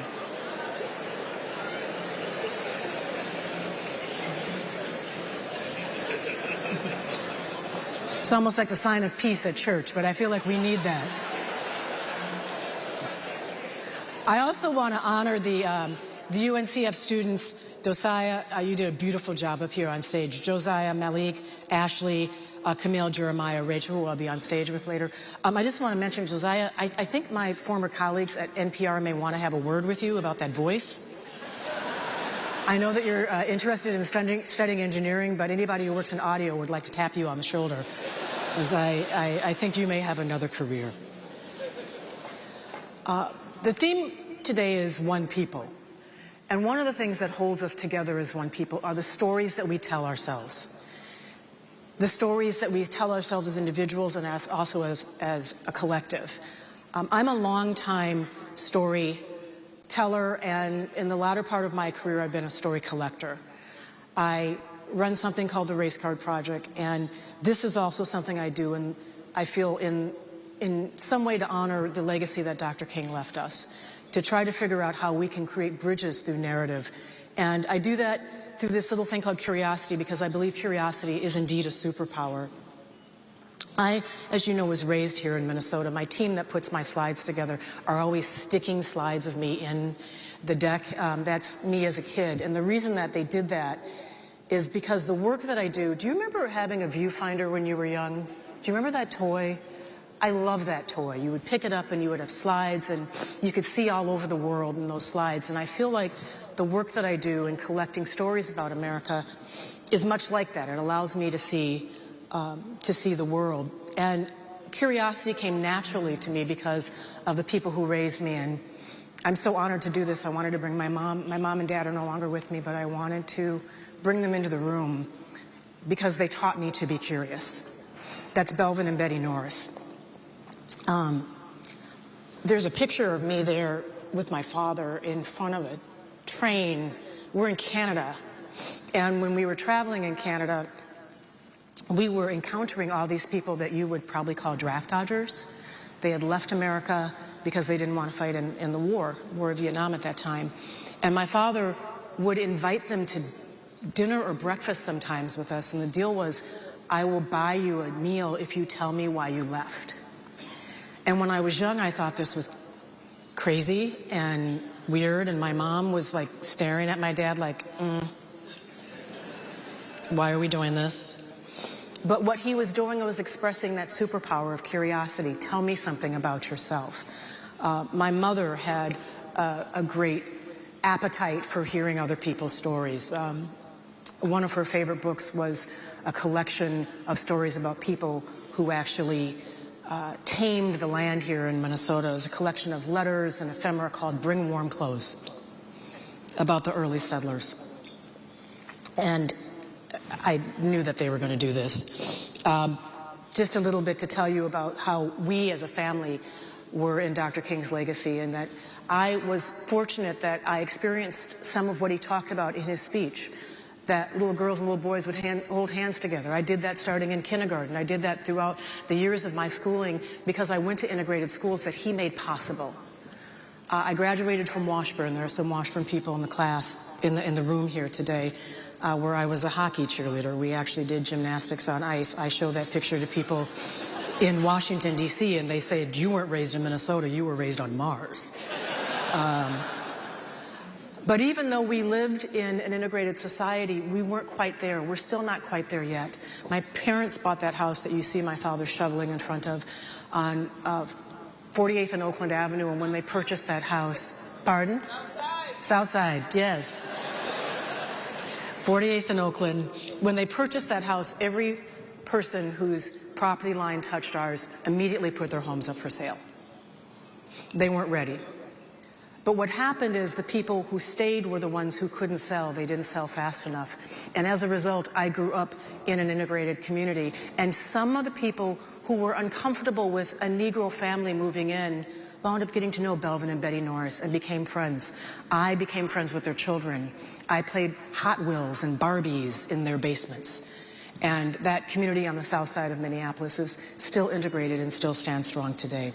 It's almost like the sign of peace at church, but I feel like we need that. I also want to honor the UNCF students. Josiah, you did a beautiful job up here on stage. Josiah, Malik, Ashley, Camille, Jeremiah, Rachel, who I'll be on stage with later. I just want to mention, Josiah, I think my former colleagues at NPR may want to have a word with you about that voice. I know that you're interested in studying engineering, but anybody who works in audio would like to tap you on the shoulder, as I think you may have another career. The theme today is one people. And one of the things that holds us together as one people are the stories that we tell ourselves. The stories that we tell ourselves as individuals and also as a collective. I'm a long-time storyteller, and in the latter part of my career, I've been a story collector. I run something called the Race Card Project, and this is also something I do, and I feel in some way to honor the legacy that Dr. King left us, to try to figure out how we can create bridges through narrative. And I do that through this little thing called curiosity, because I believe curiosity is indeed a superpower. I, as you know, was raised here in Minnesota. My team that puts my slides together are always sticking slides of me in the deck. That's me as a kid. And the reason that they did that is because the work that I do you remember having a viewfinder when you were young? Do you remember that toy? I love that toy. You would pick it up and you would have slides and you could see all over the world in those slides. And I feel like the work that I do in collecting stories about America is much like that. It allows me to see the world. And curiosity came naturally to me because of the people who raised me. And I'm so honored to do this. I wanted to bring my mom. My mom and dad are no longer with me, but I wanted to bring them into the room because they taught me to be curious. That's Belvin and Betty Norris. There's a picture of me there with my father in front of a train. We're in Canada. And when we were traveling in Canada, we were encountering all these people that you would probably call draft dodgers. They had left America because they didn't want to fight in the war of Vietnam at that time. And my father would invite them to dinner or breakfast sometimes with us. And the deal was, I will buy you a meal if you tell me why you left. And when I was young, I thought this was crazy and weird. And my mom was like staring at my dad like, why are we doing this? But what he was doing was expressing that superpower of curiosity. Tell me something about yourself. My mother had a great appetite for hearing other people's stories. One of her favorite books was a collection of stories about people who actually tamed the land here in Minnesota. It was a collection of letters and ephemera called Bring Warm Clothes, about the early settlers. And I knew that they were going to do this. Just a little bit to tell you about how we as a family were in Dr. King's legacy, and that I was fortunate that I experienced some of what he talked about in his speech, that little girls and little boys would hold hands together. I did that starting in kindergarten. I did that throughout the years of my schooling because I went to integrated schools that he made possible. I graduated from Washburn. There are some Washburn people in the class, in the room here today, where I was a hockey cheerleader. We actually did gymnastics on ice. I show that picture to people in Washington, D.C., and they say, you weren't raised in Minnesota, you were raised on Mars. But even though we lived in an integrated society, we weren't quite there. We're still not quite there yet. My parents bought that house that you see my father shoveling in front of on 48th and Oakland Avenue, and when they purchased that house, pardon? Southside, yes. 48th and Oakland. When they purchased that house, every person whose property line touched ours immediately put their homes up for sale. They weren't ready. But what happened is the people who stayed were the ones who couldn't sell. They didn't sell fast enough. And as a result, I grew up in an integrated community. And some of the people who were uncomfortable with a Negro family moving in wound up getting to know Belvin and Betty Norris and became friends. I became friends with their children. I played Hot Wheels and Barbies in their basements. And that community on the south side of Minneapolis is still integrated and still stands strong today.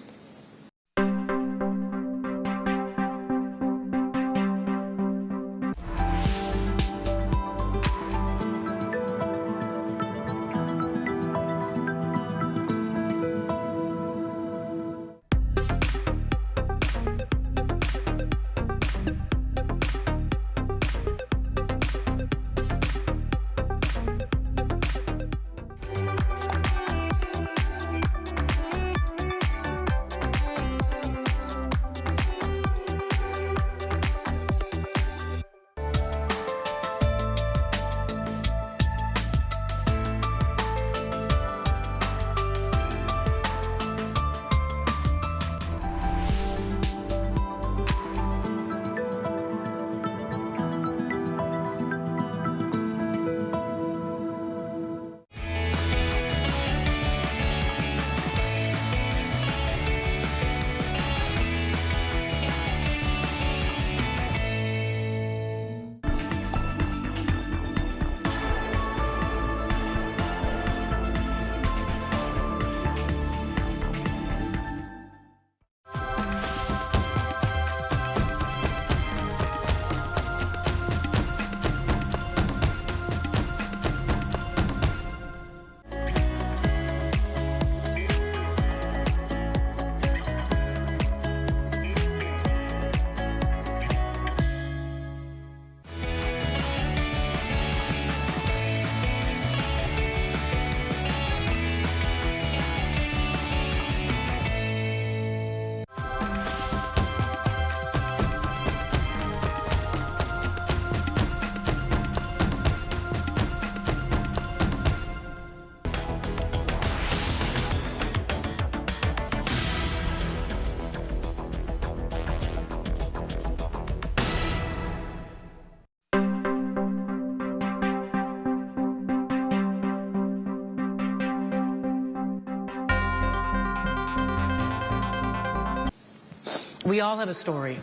We all have a story.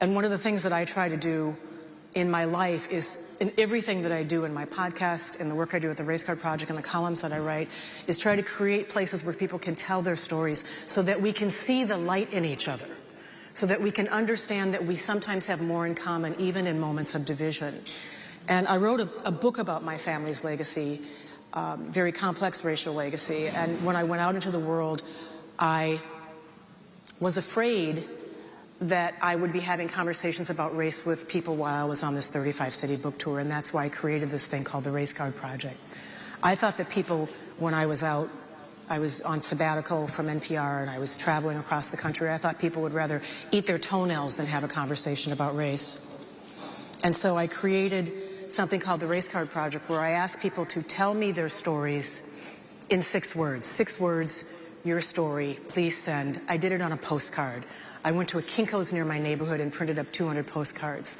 And one of the things that I try to do in my life is, in everything that I do in my podcast, in the work I do at the Race Card Project, and the columns that I write, is try to create places where people can tell their stories so that we can see the light in each other, so that we can understand that we sometimes have more in common, even in moments of division. And I wrote a book about my family's legacy, very complex racial legacy. And when I went out into the world, I was afraid that I would be having conversations about race with people while I was on this 35-city book tour, and that's why I created this thing called the Race Card Project. I thought that people, when I was out, I was on sabbatical from NPR and I was traveling across the country, I thought people would rather eat their toenails than have a conversation about race. And so I created something called the Race Card Project, where I asked people to tell me their stories in 6 words. 6 words, your story, please send. I did it on a postcard. I went to a Kinko's near my neighborhood and printed up 200 postcards.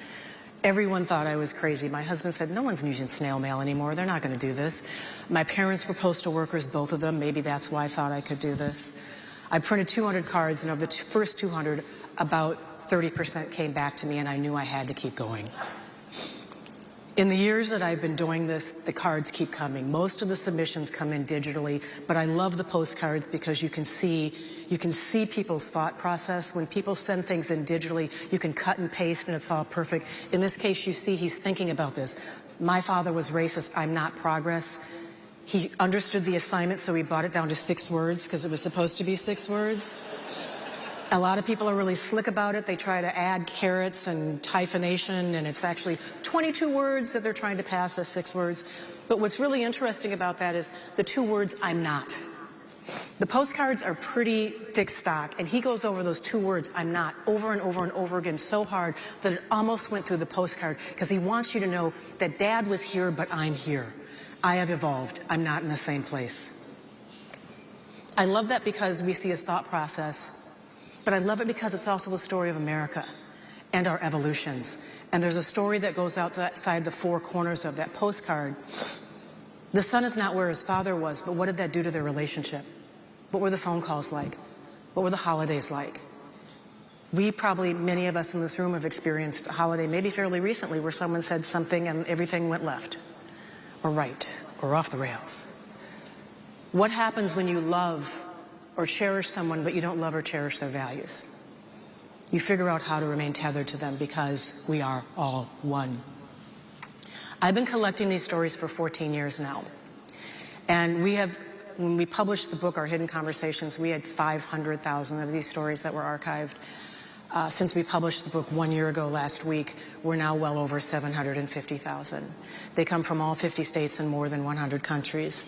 Everyone thought I was crazy. My husband said, no one's using snail mail anymore. They're not going to do this. My parents were postal workers, both of them. Maybe that's why I thought I could do this. I printed 200 cards, and of the first 200, about 30% came back to me, and I knew I had to keep going. In the years that I've been doing this, the cards keep coming. Most of the submissions come in digitally, but I love the postcards because you can see people's thought process. When people send things in digitally, you can cut and paste and it's all perfect. In this case, you see he's thinking about this. My father was racist. I'm not progress. He understood the assignment, so he brought it down to 6 words because it was supposed to be 6 words. A lot of people are really slick about it. They try to add carets and hyphenation, and it's actually 22 words that they're trying to pass as 6 words. But what's really interesting about that is the 2 words, I'm not. The postcards are pretty thick stock, and he goes over those 2 words, I'm not, over and over and over again so hard that it almost went through the postcard, because he wants you to know that Dad was here, but I'm here. I have evolved. I'm not in the same place. I love that because we see his thought process. But I love it because it's also the story of America and our evolutions. And there's a story that goes outside the 4 corners of that postcard. The son is not where his father was, but what did that do to their relationship? What were the phone calls like? What were the holidays like? We probably, many of us in this room, have experienced a holiday, maybe fairly recently, where someone said something and everything went left, or right, or off the rails. What happens when you love or cherish someone, but you don't love or cherish their values? You figure out how to remain tethered to them, because we are all one. I've been collecting these stories for 14 years now. And when we published the book, Our Hidden Conversations, we had 500,000 of these stories that were archived. Since we published the book 1 year ago last week, we're now well over 750,000. They come from all 50 states and more than 100 countries.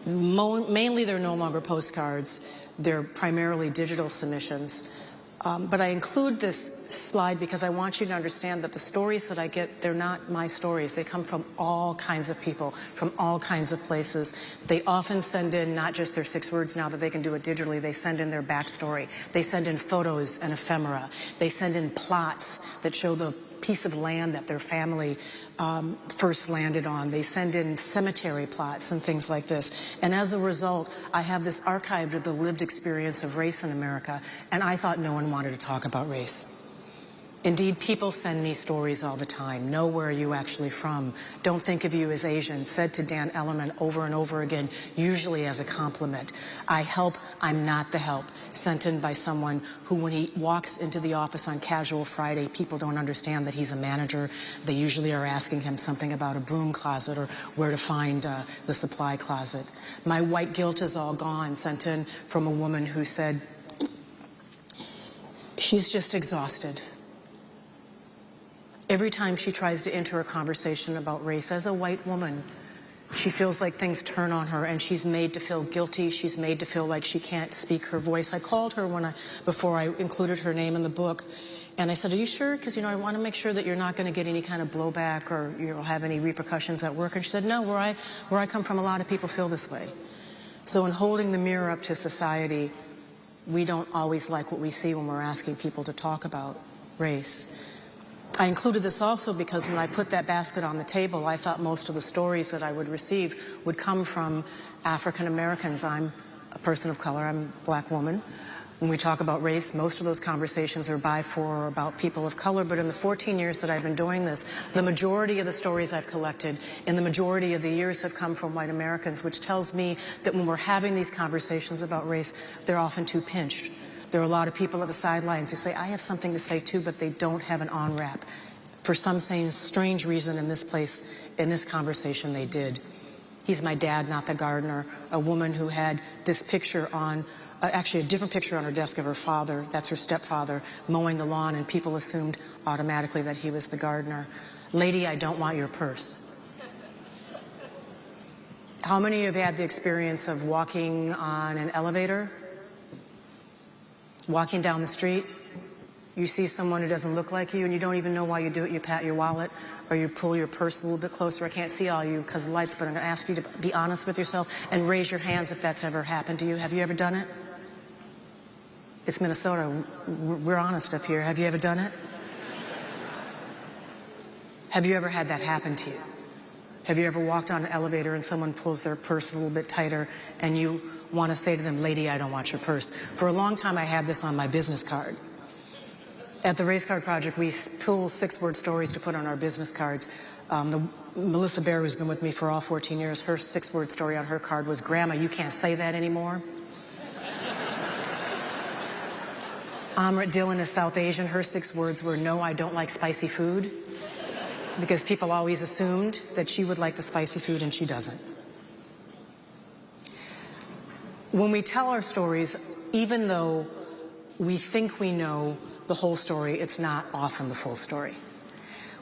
Mainly, they're no longer postcards. They're primarily digital submissions. But I include this slide because I want you to understand that the stories that I get, they're not my stories. They come from all kinds of people, from all kinds of places. They often send in not just their 6 words now that they can do it digitally. They send in their backstory. They send in photos and ephemera. They send in plots that show the piece of land that their family first landed on. They send in cemetery plots and things like this. And as a result, I have this archived of the lived experience of race in America, and I thought no one wanted to talk about race. Indeed, people send me stories all the time. Know where are you actually from? Don't think of you as Asian. Said to Dan Ellerman over and over again, usually as a compliment. I help, I'm not the help. Sent in by someone who, when he walks into the office on Casual Friday, people don't understand that he's a manager. They usually are asking him something about a broom closet or where to find the supply closet. My white guilt is all gone. Sent in from a woman who said, she's just exhausted. Every time she tries to enter a conversation about race, as a white woman, she feels like things turn on her, and she's made to feel guilty. She's made to feel like she can't speak her voice. I called her before I included her name in the book, and I said, are you sure? Because, I want to make sure that you're not going to get any kind of blowback or you'll have any repercussions at work. And she said, no, where I come from, a lot of people feel this way. So in holding the mirror up to society, we don't always like what we see when we're asking people to talk about race. I included this also because when I put that basket on the table, I thought most of the stories that I would receive would come from African Americans. I'm a person of color. I'm a black woman. When we talk about race, most of those conversations are by, for, or about people of color. But in the 14 years that I've been doing this, the majority of the stories I've collected in the majority of the years have come from white Americans, which tells me that when we're having these conversations about race, they're often too pinched. There are a lot of people at the sidelines who say, I have something to say too, but they don't have an on-ramp. For some strange reason in this place, in this conversation, they did. He's my dad, not the gardener. A woman who had this picture on, actually a different picture on her desk of her father, that's her stepfather, mowing the lawn, and people assumed automatically that he was the gardener. Lady, I don't want your purse. How many of you have had the experience of walking on an elevator? Walking down the street, you see someone who doesn't look like you and you don't even know why you do it. You pat your wallet or you pull your purse a little bit closer. I can't see all you because of the lights, but I'm going to ask you to be honest with yourself and raise your hands if that's ever happened to you. Have you ever done it? It's Minnesota. We're honest up here. Have you ever done it? Have you ever had that happen to you? Have you ever walked on an elevator and someone pulls their purse a little bit tighter and you want to say to them, lady, I don't want your purse? For a long time, I had this on my business card. At the Race Card Project, we pull 6-word stories to put on our business cards. Melissa Bear, who's been with me for all 14 years, her 6-word story on her card was, Grandma, you can't say that anymore. Amrit Dillon is South Asian. Her 6 words were, no, I don't like spicy food. Because people always assumed that she would like the spicy food, and she doesn't. When we tell our stories, even though we think we know the whole story. It's not often the full story.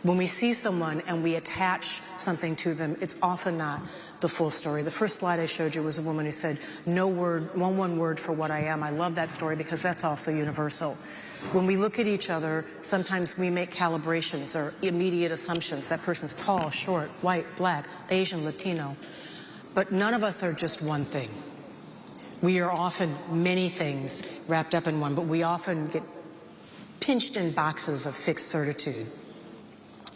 When we see someone and we attach something to them, it's often not the full story. The first slide I showed you was a woman who said, no one word for what I am. I love that story because that's also universal. When we look at each other, sometimes we make calibrations or immediate assumptions. That person's tall, short, white, black, Asian, Latino. But none of us are just one thing. We are often many things wrapped up in one, but we often get pinched in boxes of fixed certitude.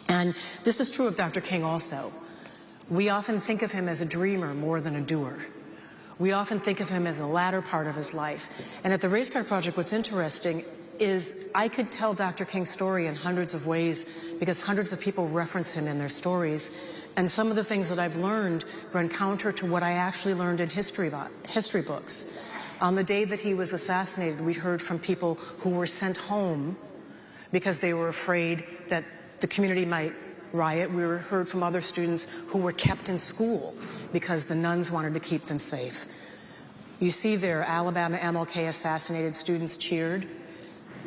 And this is true of Dr. King also. We often think of him as a dreamer more than a doer. We often think of him as the latter part of his life. And at the Race Card Project, what's interesting is I could tell Dr. King's story in hundreds of ways because hundreds of people reference him in their stories. And some of the things that I've learned run counter to what I actually learned in history books. On the day that he was assassinated, we heard from people who were sent home because they were afraid that the community might riot. We heard from other students who were kept in school because the nuns wanted to keep them safe. You see there, Alabama MLK assassinated, students cheered.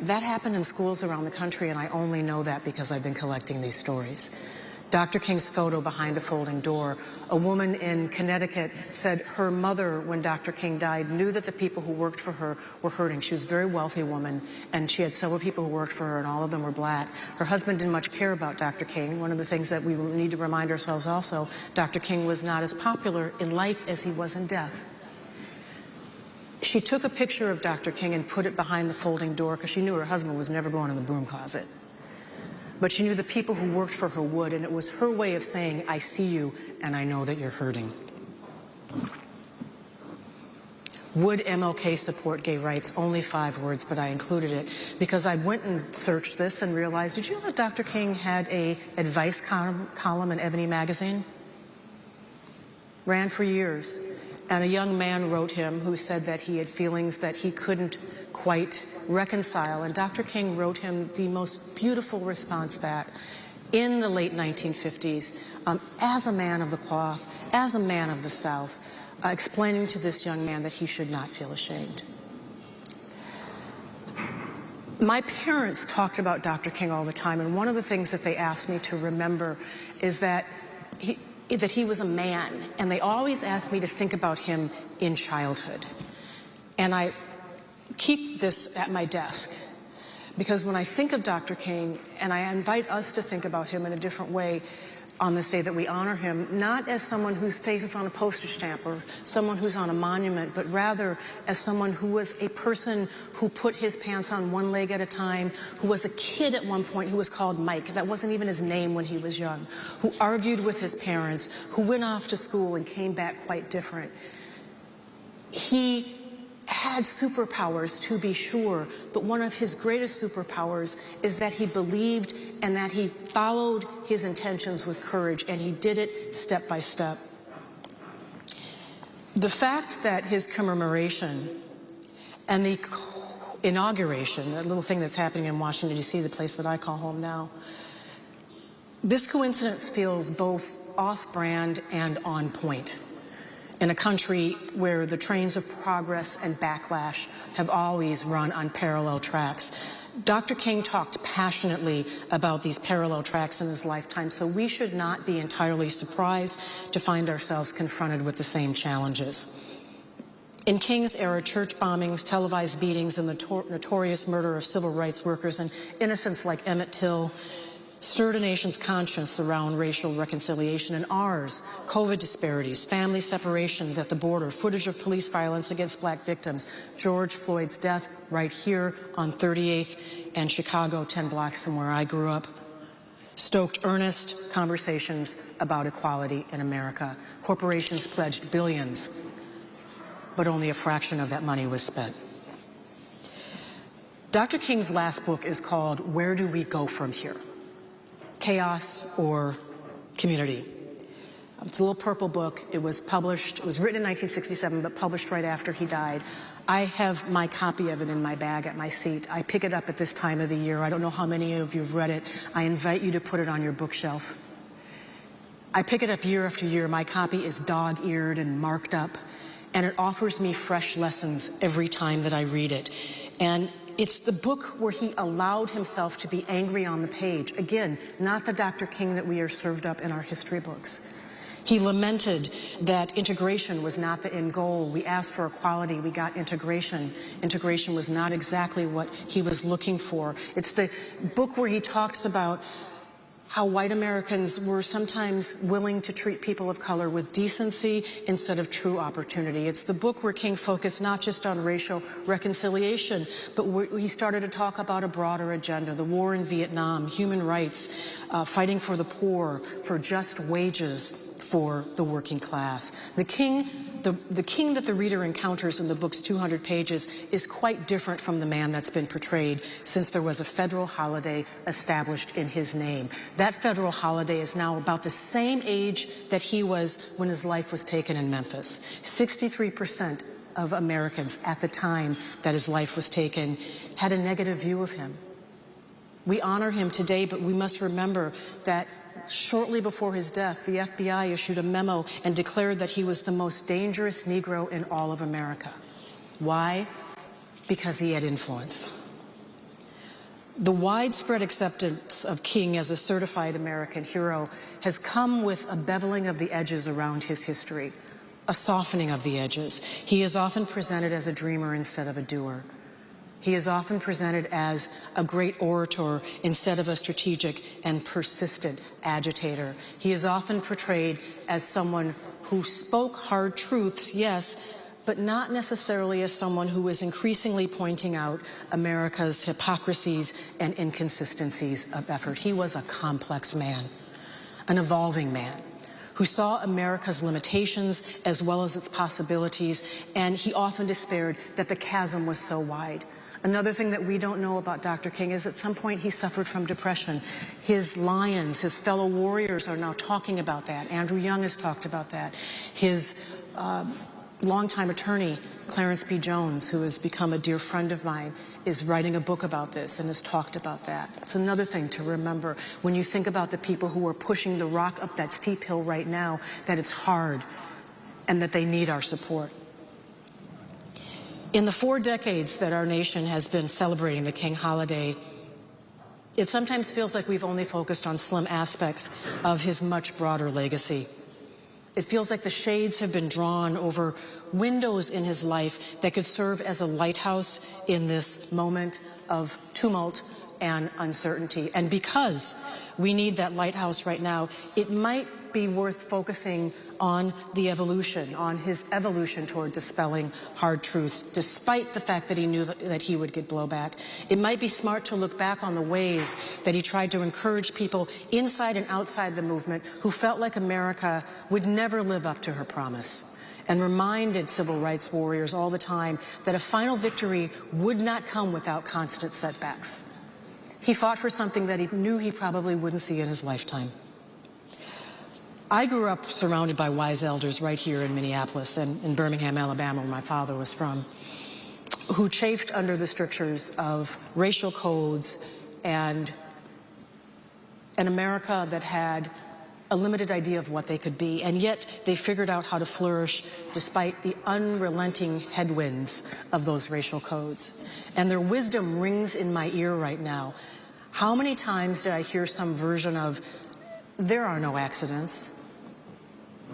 That happened in schools around the country, and I only know that because I've been collecting these stories. Dr. King's photo behind a folding door. A woman in Connecticut said her mother, when Dr. King died, knew that the people who worked for her were hurting. She was a very wealthy woman, and she had several people who worked for her, and all of them were black. Her husband didn't much care about Dr. King. One of the things that we need to remind ourselves also, Dr. King was not as popular in life as he was in death. She took a picture of Dr. King and put it behind the folding door because she knew her husband was never going in the broom closet. But she knew the people who worked for her would, and it was her way of saying, I see you, and I know that you're hurting. Would MLK support gay rights? Only 5 words, but I included it because I went and searched this and realized, did you know that Dr. King had an advice column in Ebony magazine? Ran for years. And a young man wrote him who said that he had feelings that he couldn't quite reconcile. And Dr. King wrote him the most beautiful response back in the late 1950s as a man of the cloth, as a man of the South, explaining to this young man that he should not feel ashamed. My parents talked about Dr. King all the time, and one of the things that they asked me to remember is that he was a man, and they always asked me to think about him in childhood. And I keep this at my desk because when I think of Dr. King, and I invite us to think about him in a different way on this day that we honor him, not as someone whose face is on a postage stamp or someone who's on a monument, but rather as someone who was a person who put his pants on one leg at a time, who was a kid at one point who was called Mike. That wasn't even his name when he was young, who argued with his parents, who went off to school and came back quite different. He had superpowers, to be sure, but one of his greatest superpowers is that he believed and that he followed his intentions with courage, and he did it step by step. The fact that his commemoration and the inauguration, that little thing that's happening in Washington, D.C., the place that I call home now, this coincidence feels both off-brand and on point in a country where the trains of progress and backlash have always run on parallel tracks. Dr. King talked passionately about these parallel tracks in his lifetime, so we should not be entirely surprised to find ourselves confronted with the same challenges. In King's era, church bombings, televised beatings, and the notorious murder of civil rights workers and innocents like Emmett Till stirred a nation's conscience around racial reconciliation, and ours, COVID disparities, family separations at the border, footage of police violence against black victims, George Floyd's death right here on 38th and Chicago, 10 blocks from where I grew up, stoked earnest conversations about equality in America. Corporations pledged billions, but only a fraction of that money was spent. Dr. King's last book is called Where Do We Go From Here? Chaos or Community. It's a little purple book. It was published, it was written in 1967, but published right after he died. I have my copy of it in my bag at my seat. I pick it up at this time of the year. I don't know how many of you have read it. I invite you to put it on your bookshelf. I pick it up year after year. My copy is dog-eared and marked up, and it offers me fresh lessons every time that I read it. And it's the book where he allowed himself to be angry on the page. Again, not the Dr. King that we are served up in our history books. He lamented that integration was not the end goal. We asked for equality, we got integration. Integration was not exactly what he was looking for. It's the book where he talks about how white Americans were sometimes willing to treat people of color with decency instead of true opportunity. It's the book where King focused not just on racial reconciliation, but where he started to talk about a broader agenda, the war in Vietnam, human rights, fighting for the poor, for just wages for the working class. The king that the reader encounters in the book's 200 pages is quite different from the man that's been portrayed since there was a federal holiday established in his name. That federal holiday is now about the same age that he was when his life was taken in Memphis. 63% of Americans at the time that his life was taken had a negative view of him. We honor him today, but we must remember that shortly before his death, the FBI issued a memo and declared that he was the most dangerous Negro in all of America. Why? Because he had influence. The widespread acceptance of King as a certified American hero has come with a beveling of the edges around his history, a softening of the edges. He is often presented as a dreamer instead of a doer. He is often presented as a great orator instead of a strategic and persistent agitator. He is often portrayed as someone who spoke hard truths, yes, but not necessarily as someone who is increasingly pointing out America's hypocrisies and inconsistencies of effort. He was a complex man, an evolving man, who saw America's limitations as well as its possibilities, and he often despaired that the chasm was so wide. Another thing that we don't know about Dr. King is at some point he suffered from depression. His lions, his fellow warriors are now talking about that. Andrew Young has talked about that. His longtime attorney, Clarence B. Jones, who has become a dear friend of mine, is writing a book about this and has talked about that. It's another thing to remember when you think about the people who are pushing the rock up that steep hill right now, that it's hard and that they need our support. In the 4 decades that our nation has been celebrating the King holiday, it sometimes feels like we've only focused on slim aspects of his much broader legacy. It feels like the shades have been drawn over windows in his life that could serve as a lighthouse in this moment of tumult and uncertainty. And because we need that lighthouse right now, it might be worth focusing on the evolution, on his evolution toward dispelling hard truths, despite the fact that he knew that he would get blowback. It might be smart to look back on the ways that he tried to encourage people inside and outside the movement who felt like America would never live up to her promise, and reminded civil rights warriors all the time that a final victory would not come without constant setbacks. He fought for something that he knew he probably wouldn't see in his lifetime. I grew up surrounded by wise elders right here in Minneapolis and in Birmingham, Alabama, where my father was from, who chafed under the strictures of racial codes and an America that had a limited idea of what they could be, and yet they figured out how to flourish despite the unrelenting headwinds of those racial codes. And their wisdom rings in my ear right now. How many times did I hear some version of, there are no accidents,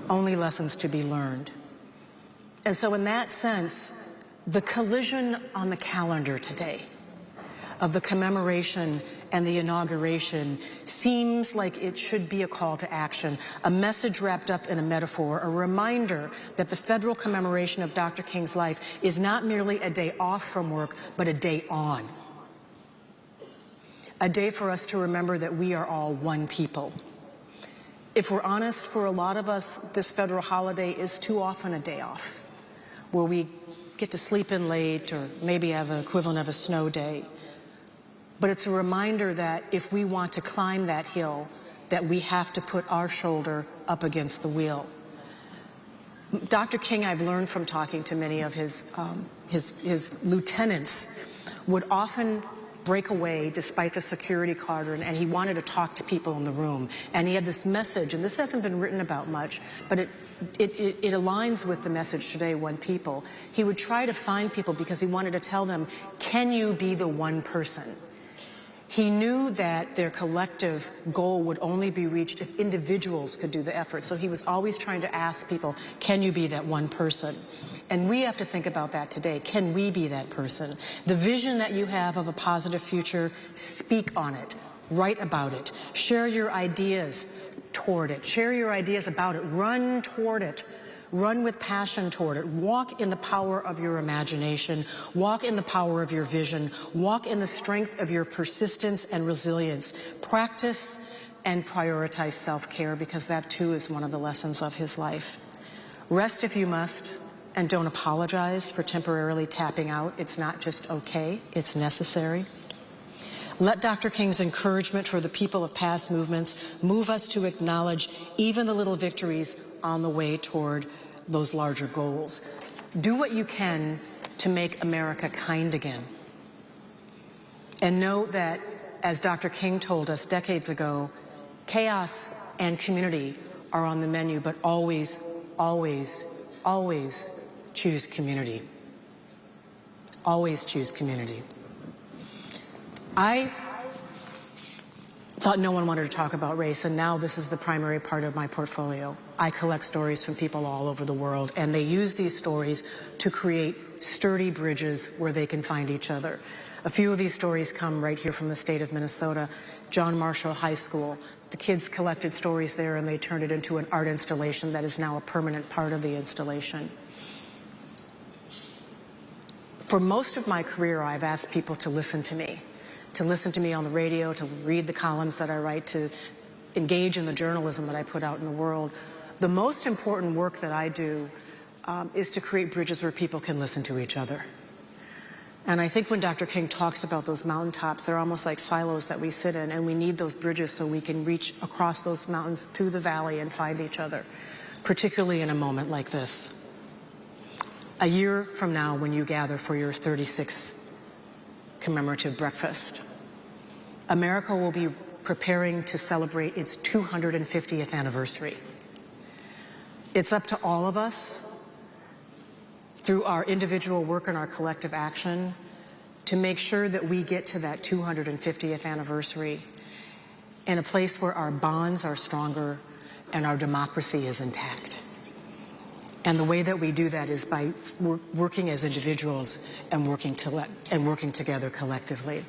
only lessons to be learned? And so in that sense, the collision on the calendar today of the commemoration and the inauguration seems like it should be a call to action, a message wrapped up in a metaphor, a reminder that the federal commemoration of Dr. King's life is not merely a day off from work, but a day on. A day for us to remember that we are all one people. If we're honest, for a lot of us, this federal holiday is too often a day off, where we get to sleep in late or maybe have an equivalent of a snow day. But it's a reminder that if we want to climb that hill, that we have to put our shoulder up against the wheel. Dr. King, I've learned from talking to many of his lieutenants, would often break away despite the security cordon, and he wanted to talk to people in the room. And he had this message, and this hasn't been written about much, but it aligns with the message today, One People. He would try to find people because he wanted to tell them, can you be the one person? He knew that their collective goal would only be reached if individuals could do the effort. So he was always trying to ask people, can you be that one person? And we have to think about that today. Can we be that person? The vision that you have of a positive future, speak on it, write about it, share your ideas toward it, share your ideas about it, run toward it. Run with passion toward it. Walk in the power of your imagination. Walk in the power of your vision. Walk in the strength of your persistence and resilience. Practice and prioritize self-care, because that too is one of the lessons of his life. Rest if you must, and don't apologize for temporarily tapping out. It's not just okay, it's necessary. Let Dr. King's encouragement for the people of past movements move us to acknowledge even the little victories on the way toward those larger goals. Do what you can to make America kind again. And know that, as Dr. King told us decades ago, chaos and community are on the menu, but always, always, always choose community. Always choose community. I thought no one wanted to talk about race, and now this is the primary part of my portfolio. I collect stories from people all over the world, and they use these stories to create sturdy bridges where they can find each other. A few of these stories come right here from the state of Minnesota. John Marshall High School. The kids collected stories there, and they turned it into an art installation that is now a permanent part of the installation. For most of my career, I've asked people to listen to me on the radio, to read the columns that I write, to engage in the journalism that I put out in the world. The most important work that I do is to create bridges where people can listen to each other. And I think when Dr. King talks about those mountaintops, they're almost like silos that we sit in, and we need those bridges so we can reach across those mountains through the valley and find each other, particularly in a moment like this. A year from now, when you gather for your 36th commemorative breakfast, America will be preparing to celebrate its 250th anniversary. It's up to all of us, through our individual work and our collective action, to make sure that we get to that 250th anniversary in a place where our bonds are stronger and our democracy is intact. And the way that we do that is by working as individuals and working together collectively.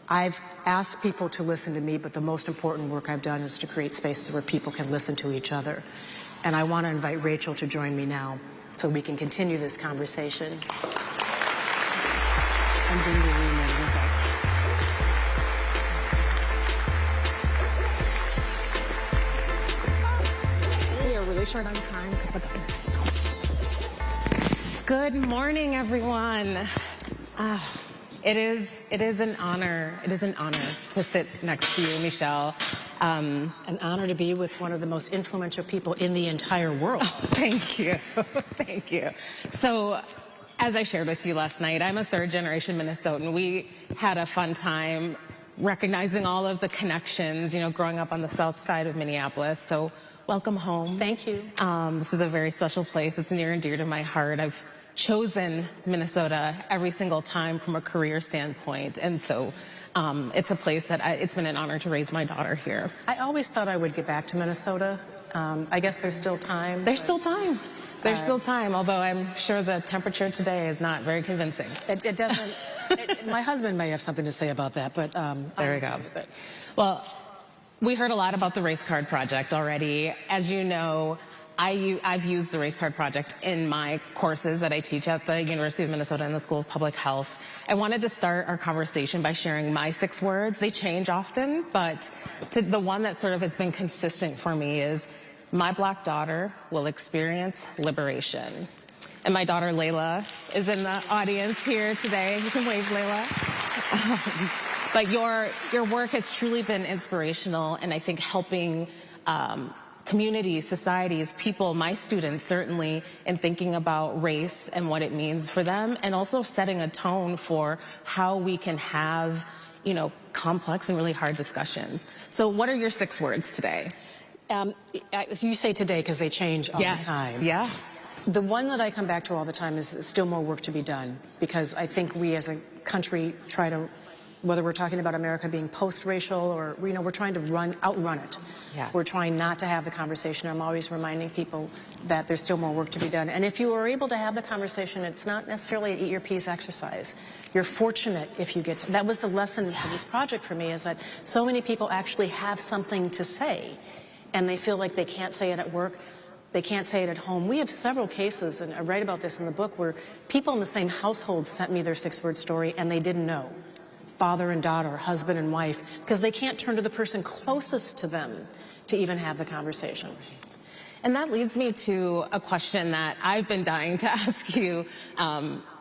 I've asked people to listen to me, but the most important work I've done is to create spaces where people can listen to each other. And I want to invite Rachel to join me now so we can continue this conversation. And bring the room in with us. We are really short on time. Good morning, everyone. It is an honor. It is an honor to sit next to you, Michelle. An honor to be with one of the most influential people in the entire world. Oh, thank you. Thank you. So, as I shared with you last night, I'm a third-generation Minnesotan. We had a fun time recognizing all of the connections, you know, growing up on the south side of Minneapolis. So, welcome home. Thank you. This is a very special place. It's near and dear to my heart. I've chosen Minnesota every single time from a career standpoint, and so it's a place that it's been an honor to raise my daughter here. I always thought I would get back to Minnesota. I guess there's still time. There's still time. There's still time, although I'm sure the temperature today is not very convincing. It doesn't. My husband may have something to say about that, but there we go. Well, we heard a lot about the Race Card Project already. As you know, I've used the Race Card Project in my courses that I teach at the University of Minnesota in the School of Public Health. I wanted to start our conversation by sharing my 6 words. They change often, but the one that sort of has been consistent for me is, my Black daughter will experience liberation. And my daughter Layla is in the audience here today. You can wave, Layla. But your work has truly been inspirational, and I think helping communities, societies, people, my students certainly, in thinking about race and what it means for them, and also setting a tone for how we can have, you know, complex and really hard discussions. So what are your 6 words today? You say today because they change all the time. Yes. The one that I come back to all the time is still more work to be done, because I think we as a country try to, whether we're talking about America being post-racial or, you know, we're trying to outrun it. Yes. We're trying not to have the conversation. I'm always reminding people that there's still more work to be done. And if you are able to have the conversation, it's not necessarily an eat your peas exercise. You're fortunate if you get to. That was the lesson of this project for me, is that so many people actually have something to say, and they feel like they can't say it at work. They can't say it at home. We have several cases, and I write about this in the book, where people in the same household sent me their 6-word story and they didn't know. Father and daughter, husband and wife, because they can't turn to the person closest to them to even have the conversation. And that leads me to a question that I've been dying to ask you,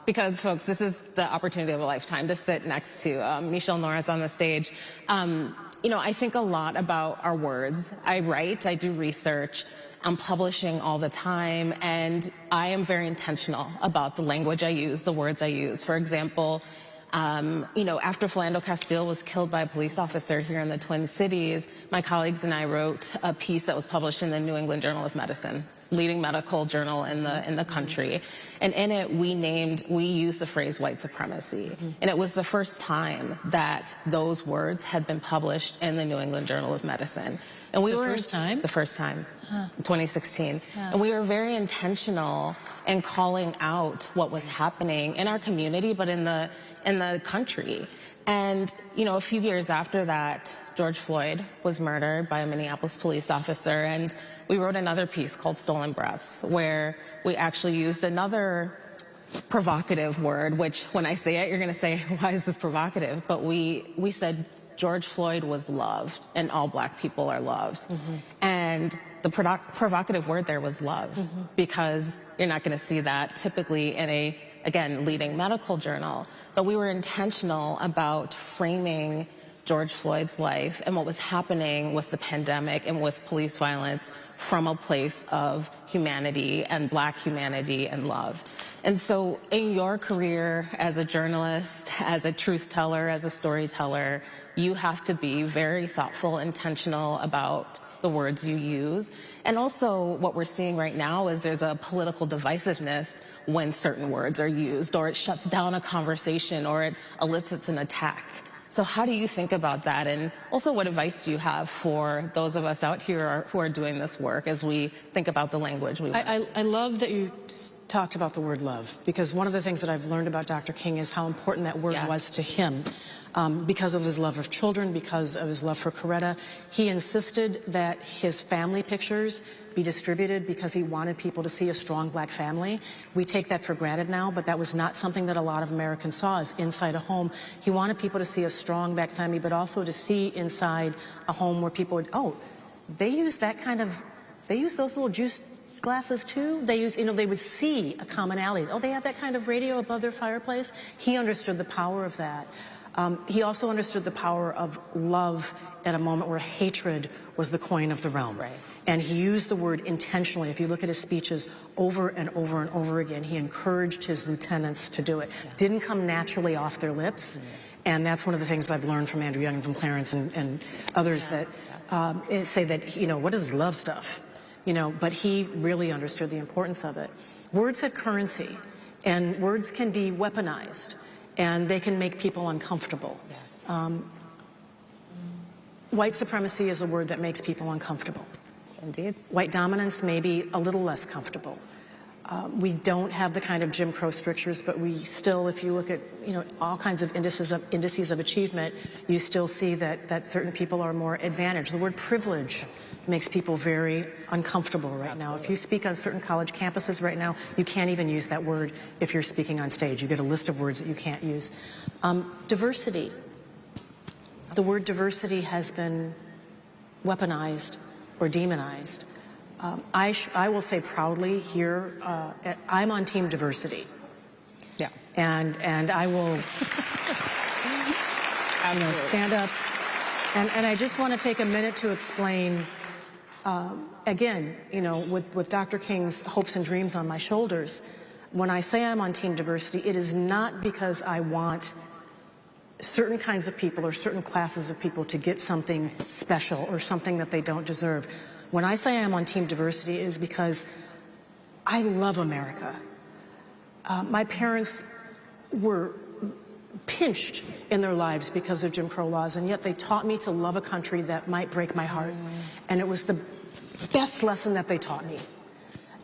because, folks, this is the opportunity of a lifetime to sit next to Michelle Norris on the stage. You know, I think a lot about our words. I write, I do research, I'm publishing all the time, and I am very intentional about the language I use, the words I use. For example, you know, after Philando Castile was killed by a police officer here in the Twin Cities, my colleagues and I wrote a piece that was published in the New England Journal of Medicine, leading medical journal in the country. And in it, we used the phrase white supremacy. And it was the first time that those words had been published in the New England Journal of Medicine. And we were first time? The first time, 2016. Yeah. And we were very intentional in calling out what was happening in our community, but in the country. And, you know, a few years after that, George Floyd was murdered by a Minneapolis police officer, and we wrote another piece called Stolen Breaths, where we actually used another provocative word, which when I say it, you're going to say, why is this provocative? But we said George Floyd was loved, and all Black people are loved. And the provocative word there was love, because you're not going to see that typically in a, again, leading medical journal. But we were intentional about framing George Floyd's life and what was happening with the pandemic and with police violence from a place of humanity and Black humanity and love. And so in your career as a journalist, as a truth teller, as a storyteller, you have to be very thoughtful, intentional about the words you use. And also what we're seeing right now is there's a political divisiveness when certain words are used, or it shuts down a conversation, or it elicits an attack. So how do you think about that? And also, what advice do you have for those of us out here who are doing this work as we think about the language we want? I love that you talked about the word love, because one of the things that I've learned about Dr. King is how important that word was to him. Because of his love of children, because of his love for Coretta. He insisted that his family pictures be distributed because he wanted people to see a strong black family. We take that for granted now, but that was not something that a lot of Americans saw as inside a home. He wanted people to see a strong black family, but also to see inside a home where people would, oh, they use that kind of, they use those little juice glasses too. They use, you know, they would see a commonality. Oh, they have that kind of radio above their fireplace. He understood the power of that. He also understood the power of love at a moment where hatred was the coin of the realm. Right. And he used the word intentionally. If you look at his speeches over and over and over again, he encouraged his lieutenants to do it. Didn't come naturally off their lips. And that's one of the things I've learned from Andrew Young and from Clarence and others that say that, you know, what is love stuff? You know, but he really understood the importance of it. Words have currency, and words can be weaponized. And they can make people uncomfortable. Yes. White supremacy is a word that makes people uncomfortable. Indeed. White dominance may be a little less comfortable. We don't have the kind of Jim Crow strictures, but we still, if you look at, you know, all kinds of indices of achievement, you still see that certain people are more advantaged. The word privilege makes people very uncomfortable right now. If you speak on certain college campuses right now, you can't even use that word if you're speaking on stage. You get a list of words that you can't use. Diversity. The word diversity has been weaponized or demonized. I will say proudly here, I'm on team diversity. Yeah. And I will I'm going to stand up. And I just want to take a minute to explain, again, you know, with Dr. King's hopes and dreams on my shoulders, when I say I'm on team diversity, it is not because I want certain kinds of people or certain classes of people to get something special or something that they don't deserve. When I say I'm on team diversity, it is because I love America. My parents were pinched in their lives because of Jim Crow laws, and yet they taught me to love a country that might break my heart. And it was the best lesson that they taught me,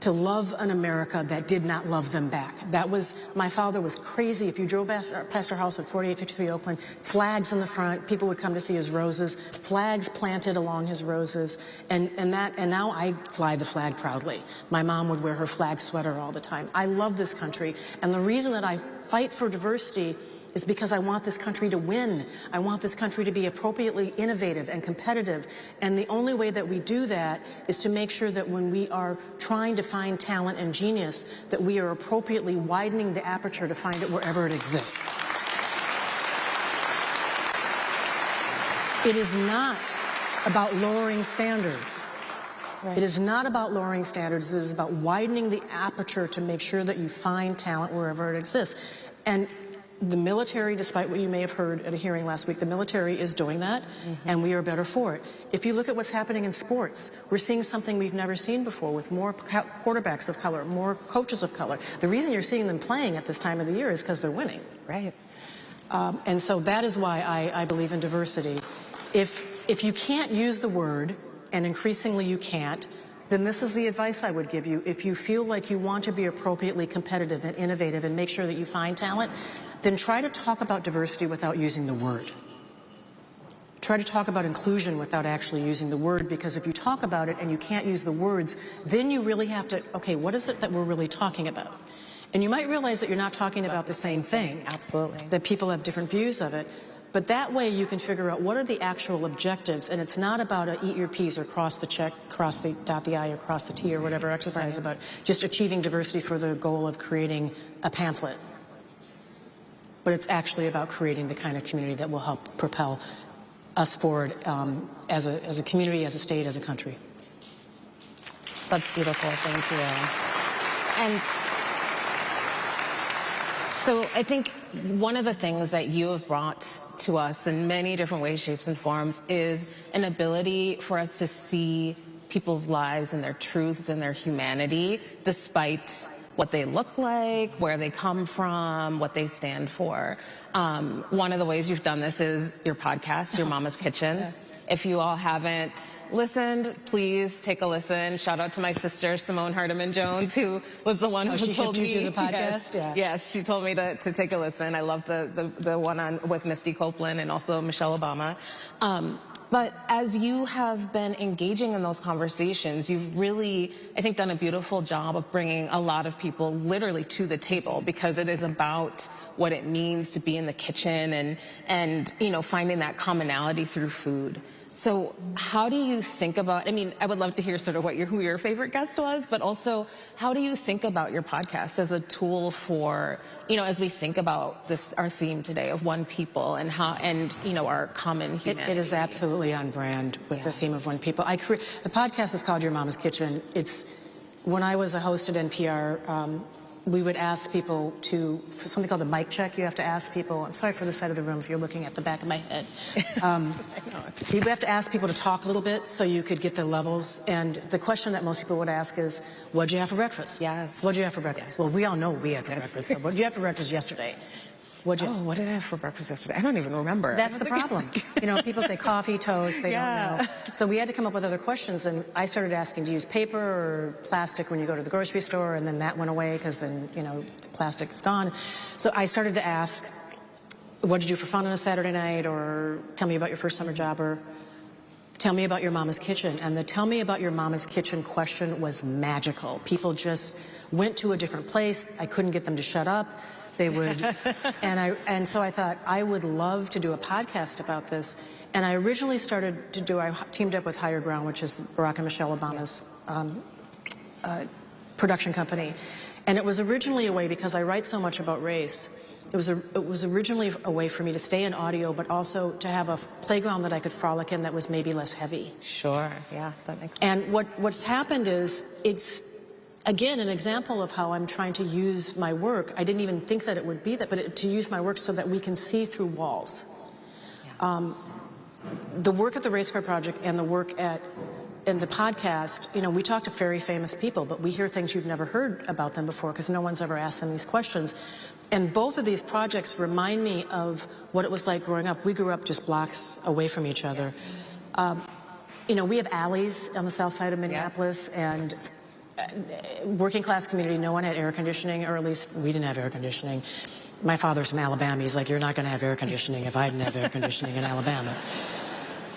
to love an America that did not love them back. That was, my father was crazy. If you drove past our house at 4853 Oakland, flags in the front, people would come to see his roses, flags planted along his roses, and now I fly the flag proudly. My mom would wear her flag sweater all the time. I love this country, and the reason that I fight for diversity is because I want this country to win. I want this country to be appropriately innovative and competitive. And the only way that we do that is to make sure that when we are trying to find talent and genius, that we are appropriately widening the aperture to find it wherever it exists. It is not about lowering standards. Right. It is not about lowering standards. It is about widening the aperture to make sure that you find talent wherever it exists. And the military, despite what you may have heard at a hearing last week, the military is doing that, and we are better for it. If you look at what's happening in sports, we're seeing something we've never seen before with more quarterbacks of color, more coaches of color. The reason you're seeing them playing at this time of the year is because they're winning. Right. And so that is why I believe in diversity. If you can't use the word, and increasingly you can't, then this is the advice I would give you. If you feel like you want to be appropriately competitive and innovative and make sure that you find talent, then try to talk about diversity without using the word. Try to talk about inclusion without actually using the word, because if you talk about it and you can't use the words, then you really have to, okay, what is it that we're really talking about? And you might realize that you're not talking about the same thing. Absolutely. That people have different views of it. But that way you can figure out what are the actual objectives, and it's not about a eat your P's or cross the check, dot the I or cross the T or whatever exercise about just achieving diversity for the goal of creating a pamphlet. But it's actually about creating the kind of community that will help propel us forward as a community, as a state, as a country. That's beautiful. Thank you. And so I think one of the things that you have brought to us in many different ways, shapes, and forms is an ability for us to see people's lives and their truths and their humanity despite what they look like, where they come from, what they stand for. One of the ways you've done this is your podcast, Your Mama's Kitchen. If you all haven't listened, please take a listen. Shout out to my sister, Simone Hardiman Jones, who was the one who she told hipped me you to the podcast? Yes, she told me to take a listen. I love the one with Misty Copeland and also Michelle Obama. But as you have been engaging in those conversations, you've really, I think, done a beautiful job of bringing a lot of people literally to the table, because it is about what it means to be in the kitchen and you know, finding that commonality through food. So how do you think about, I mean, I would love to hear sort of who your favorite guest was, but also how do you think about your podcast as a tool for, you know, as we think about this, our theme today of one people and how, and, you know, our common humanity? It is absolutely on brand with the theme of one people. The podcast is called Your Mama's Kitchen. It's, when I was a host at NPR, we would ask people to, for something called the mic check, you have to ask people, I'm sorry for the side of the room if you're looking at the back of my head. You have to ask people to talk a little bit so you could get the levels. And the question that most people would ask is, what'd you have for breakfast? Yes. What'd you have for breakfast? Well, we all know what we had for breakfast. So what'd you have for breakfast yesterday? What did I have for breakfast yesterday? I don't even remember. That's the problem. You know, people say coffee, toast, they don't know. So we had to come up with other questions, and I started asking, do you use paper or plastic when you go to the grocery store? And then that went away because then, you know, the plastic is gone. So I started to ask, what did you do for fun on a Saturday night? Or tell me about your first summer job, or tell me about your mama's kitchen. And the tell me about your mama's kitchen question was magical. People just went to a different place. I couldn't get them to shut up. They would, and so I thought I would love to do a podcast about this. And I originally started to do, I teamed up with Higher Ground, which is Barack and Michelle Obama's production company. And it was originally a way, because I write so much about race, it was originally a way for me to stay in audio, but also to have a playground that I could frolic in that was maybe less heavy. Sure, yeah, that makes sense. And what's happened is, it's, again, an example of how I'm trying to use my work. I didn't even think that it would be that, but to use my work so that we can see through walls. Yeah. The work at the Race Car Project and the work in the podcast, you know, we talk to very famous people, but we hear things you've never heard about them before because no one's ever asked them these questions. And both of these projects remind me of what it was like growing up. We grew up just blocks away from each other. You know, we have alleys on the south side of Minneapolis, and working class community, no one had air conditioning, or at least we didn't have air conditioning. My father's from Alabama. He's like, you're not going to have air conditioning if I didn't have air conditioning in Alabama.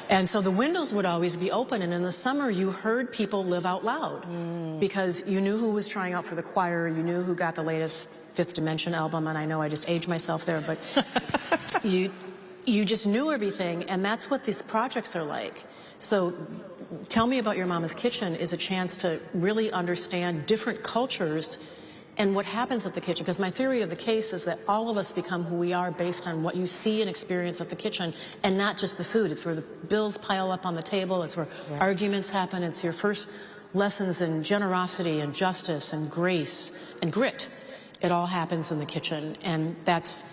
And so the windows would always be open, and in the summer you heard people live out loud because you knew who was trying out for the choir, you knew who got the latest Fifth Dimension album, and I know I just aged myself there, but you just knew everything, and that's what these projects are like. So Tell Me About Your Mama's Kitchen is a chance to really understand different cultures and what happens at the kitchen. Because my theory of the case is that all of us become who we are based on what you see and experience at the kitchen, and not just the food. It's where the bills pile up on the table. It's where arguments happen. It's your first lessons in generosity and justice and grace and grit. It all happens in the kitchen, and that's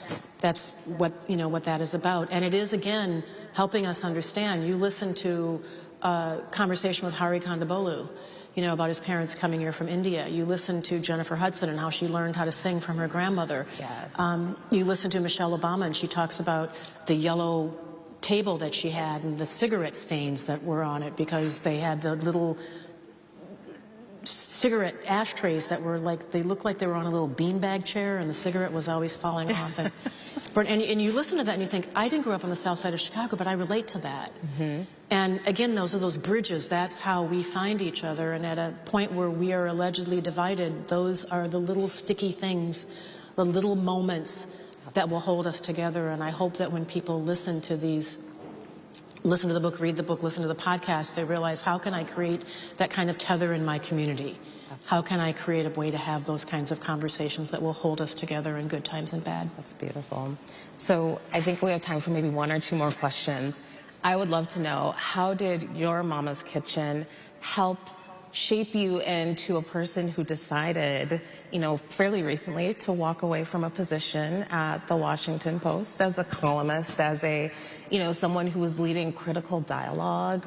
what, you know, what that is about. And it is, again, helping us understand. You listen to a conversation with Hari Kondabolu, you know, about his parents coming here from India. You listen to Jennifer Hudson and how she learned how to sing from her grandmother. Yes. You listen to Michelle Obama, and she talks about the yellow table that she had and the cigarette stains that were on it because they had the little cigarette ashtrays that were like, they looked like they were on a little beanbag chair, and the cigarette was always falling off. And you listen to that and you think, I didn't grow up on the south side of Chicago, but I relate to that. And again, those are those bridges. That's how we find each other. And at a point where we are allegedly divided, those are the little sticky things, the little moments that will hold us together. And I hope that when people listen to these, listen to the book, read the book, listen to the podcast, they realize, how can I create that kind of tether in my community? How can I create a way to have those kinds of conversations that will hold us together in good times and bad? That's beautiful. So I think we have time for maybe one or two more questions. I would love to know, how did your Mama's Kitchen help shape you into a person who decided, you know, fairly recently to walk away from a position at the Washington Post as a columnist, as a someone who is leading critical dialogue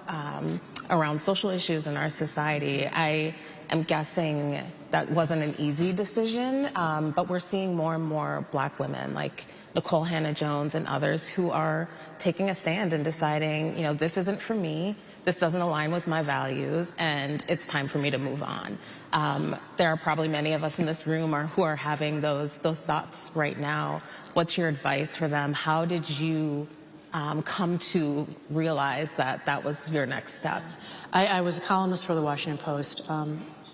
around social issues in our society. I am guessing that wasn't an easy decision, but we're seeing more and more Black women like Nicole Hannah-Jones and others who are taking a stand and deciding, this isn't for me, this doesn't align with my values, and it's time for me to move on. There are probably many of us in this room who are having those thoughts right now. What's your advice for them? How did you come to realize that that was your next step? I was a columnist for the Washington Post.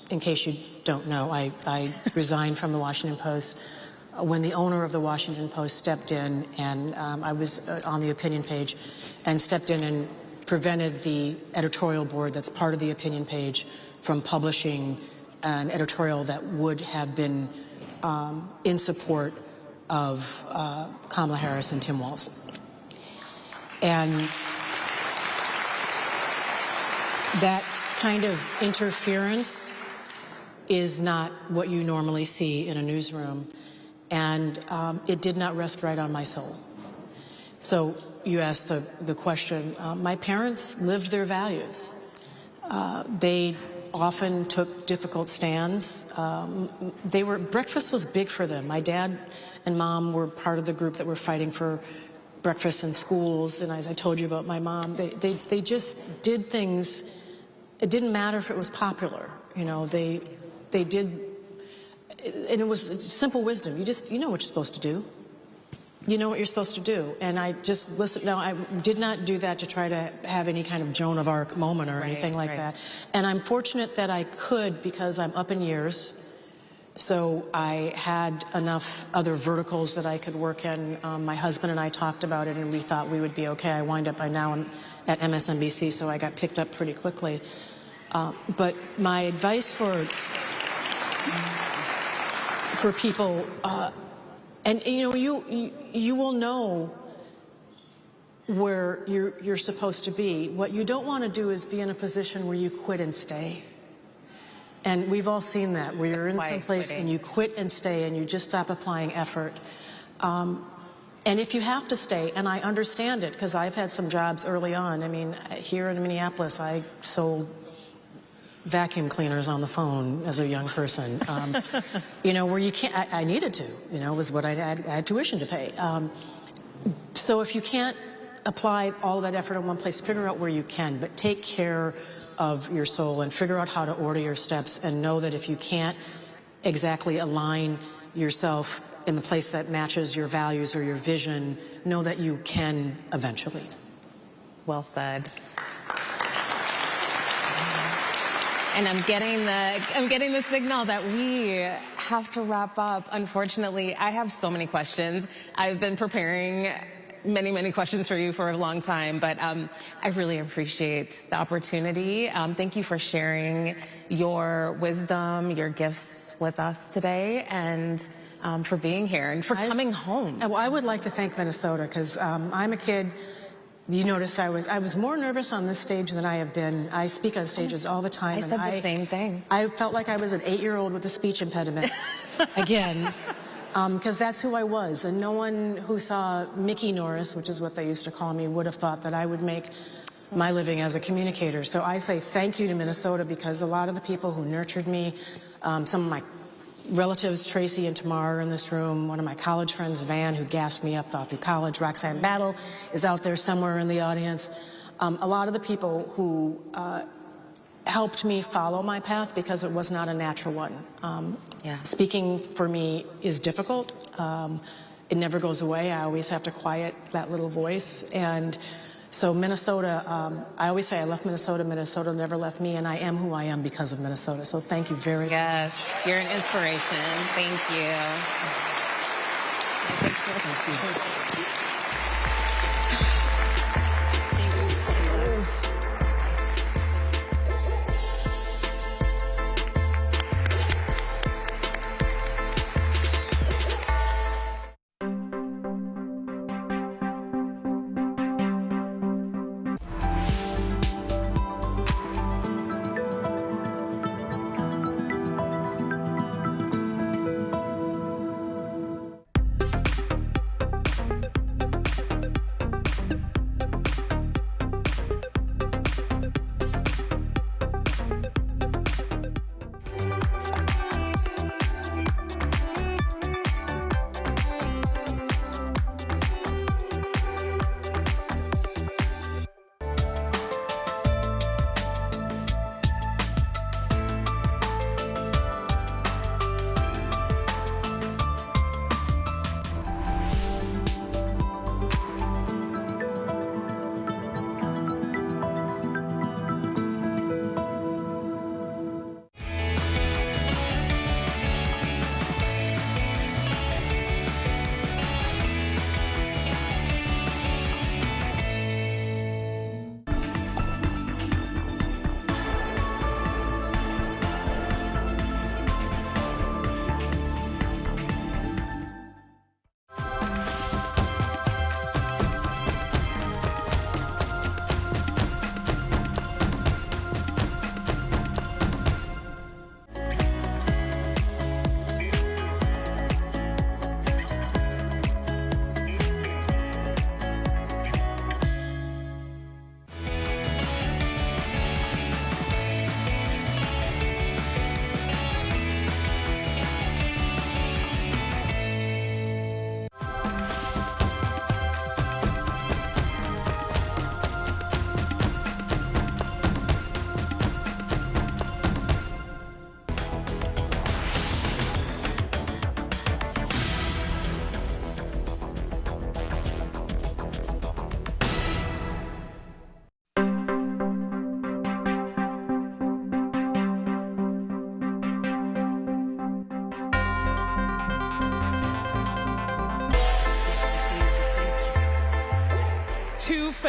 In case you don't know, I resigned from the Washington Post when the owner of the Washington Post stepped in, and I was on the opinion page, and stepped in and prevented the editorial board that's part of the opinion page from publishing an editorial that would have been in support of Kamala Harris and Tim Walz. And that kind of interference is not what you normally see in a newsroom. And it did not rest right on my soul. So you asked the question. My parents lived their values. They often took difficult stands. Breakfast was big for them. My dad and mom were part of the group that were fighting for breakfast in schools. And as I told you about my mom, they just did things. It didn't matter if it was popular. They did. And it was simple wisdom. You know what you're supposed to do. You know what you're supposed to do. And I just listened. Now, I did not do that to try to have any kind of Joan of Arc moment or anything like that. And I'm fortunate that I could, because I'm up in years. So I had enough other verticals that I could work in. My husband and I talked about it, and we thought we would be okay. I wind up by now at MSNBC, so I got picked up pretty quickly. But my advice for people, and you will know where you're supposed to be. What you don't want to do is be in a position where you quit and stay. And we've all seen that, where you're in some place and you quit and stay and you just stop applying effort. And if you have to stay, and I understand it, because I've had some jobs early on. I mean, here in Minneapolis, I sold vacuum cleaners on the phone as a young person, where you can't, I needed to, it was what I had tuition to pay. So if you can't apply all that effort in one place, figure out where you can, but take care of your soul and figure out how to order your steps, and know that if you can't exactly align yourself in the place that matches your values or your vision, know that you can eventually. Well said. And I'm getting the signal that we have to wrap up. Unfortunately, I have so many questions. I've been preparing many questions for you for a long time, but I really appreciate the opportunity. Thank you for sharing your wisdom, your gifts with us today, and for being here and for coming home. Well, I would like to thank Minnesota, because I'm a kid. You noticed I was more nervous on this stage than I have been. I speak on stages all the time. I said the same thing. I felt like I was an 8-year-old with a speech impediment again, because that's who I was. And no one who saw Mickey Norris, which is what they used to call me, would have thought that I would make my living as a communicator. So I say thank you to Minnesota, because a lot of the people who nurtured me, some of my relatives, Tracy and Tamar, are in this room. One of my college friends, Van, who gassed me up through college. Roxanne Battle is out there somewhere in the audience. A lot of the people who helped me follow my path, because it was not a natural one. Speaking for me is difficult. It never goes away. I always have to quiet that little voice. And so Minnesota, I always say I left Minnesota. Minnesota never left me, and I am who I am because of Minnesota. So thank you very much. Yes, you're an inspiration. Thank you. Thank you.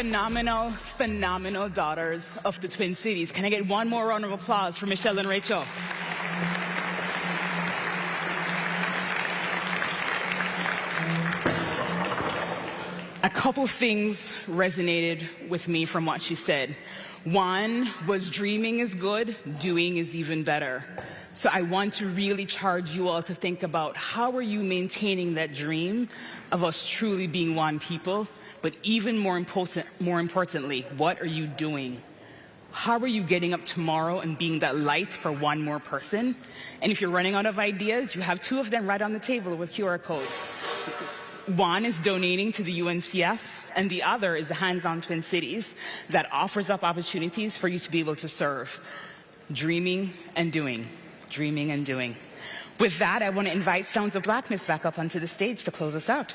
phenomenal, phenomenal daughters of the Twin Cities. Can I get one more round of applause for Michelle and Rachel? A couple things resonated with me from what she said. One was dreaming is good, doing is even better. So I want to really charge you all to think about how are you maintaining that dream of us truly being one people, but even more importantly, what are you doing? How are you getting up tomorrow and being that light for one more person? And if you're running out of ideas, you have two of them right on the table with QR codes. One is donating to the UNCF, and the other is the Hands-On Twin Cities that offers up opportunities for you to be able to serve. Dreaming and doing. Dreaming and doing. With that, I want to invite Sounds of Blackness back up onto the stage to close us out.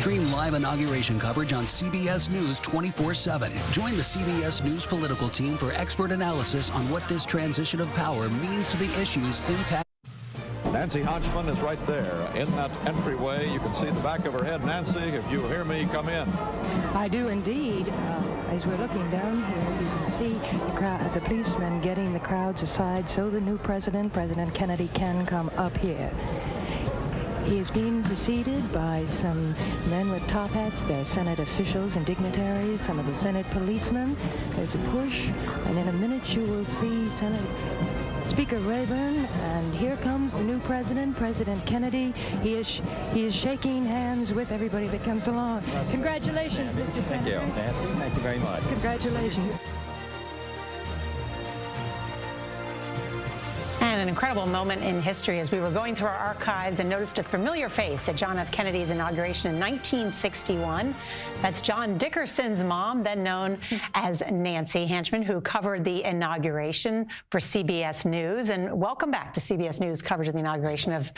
Stream live inauguration coverage on CBS News 24/7. Join the CBS News political team for expert analysis on what this transition of power means to the issues impact. Nancy Hodgman is right there in that entryway. You can see the back of her head. Nancy, if you hear me, come in. I do indeed. As we're looking down here, you can see the policemen getting the crowds aside so the new president, President Kennedy, can come up here. He is being preceded by some men with top hats. They're Senate officials and dignitaries, some of the Senate policemen. There's a push, and in a minute you will see Speaker Rayburn, and here comes the new president, President Kennedy. He is shaking hands with everybody that comes along. Congratulations, Mr. Senator. Thank you, Nancy. Thank you very much. Congratulations. And an incredible moment in history as we were going through our archives and noticed a familiar face at John F. Kennedy's inauguration in 1961. That's John Dickerson's mom, then known as Nancy Hanchman, who covered the inauguration for CBS News. And welcome back to CBS News coverage of the inauguration of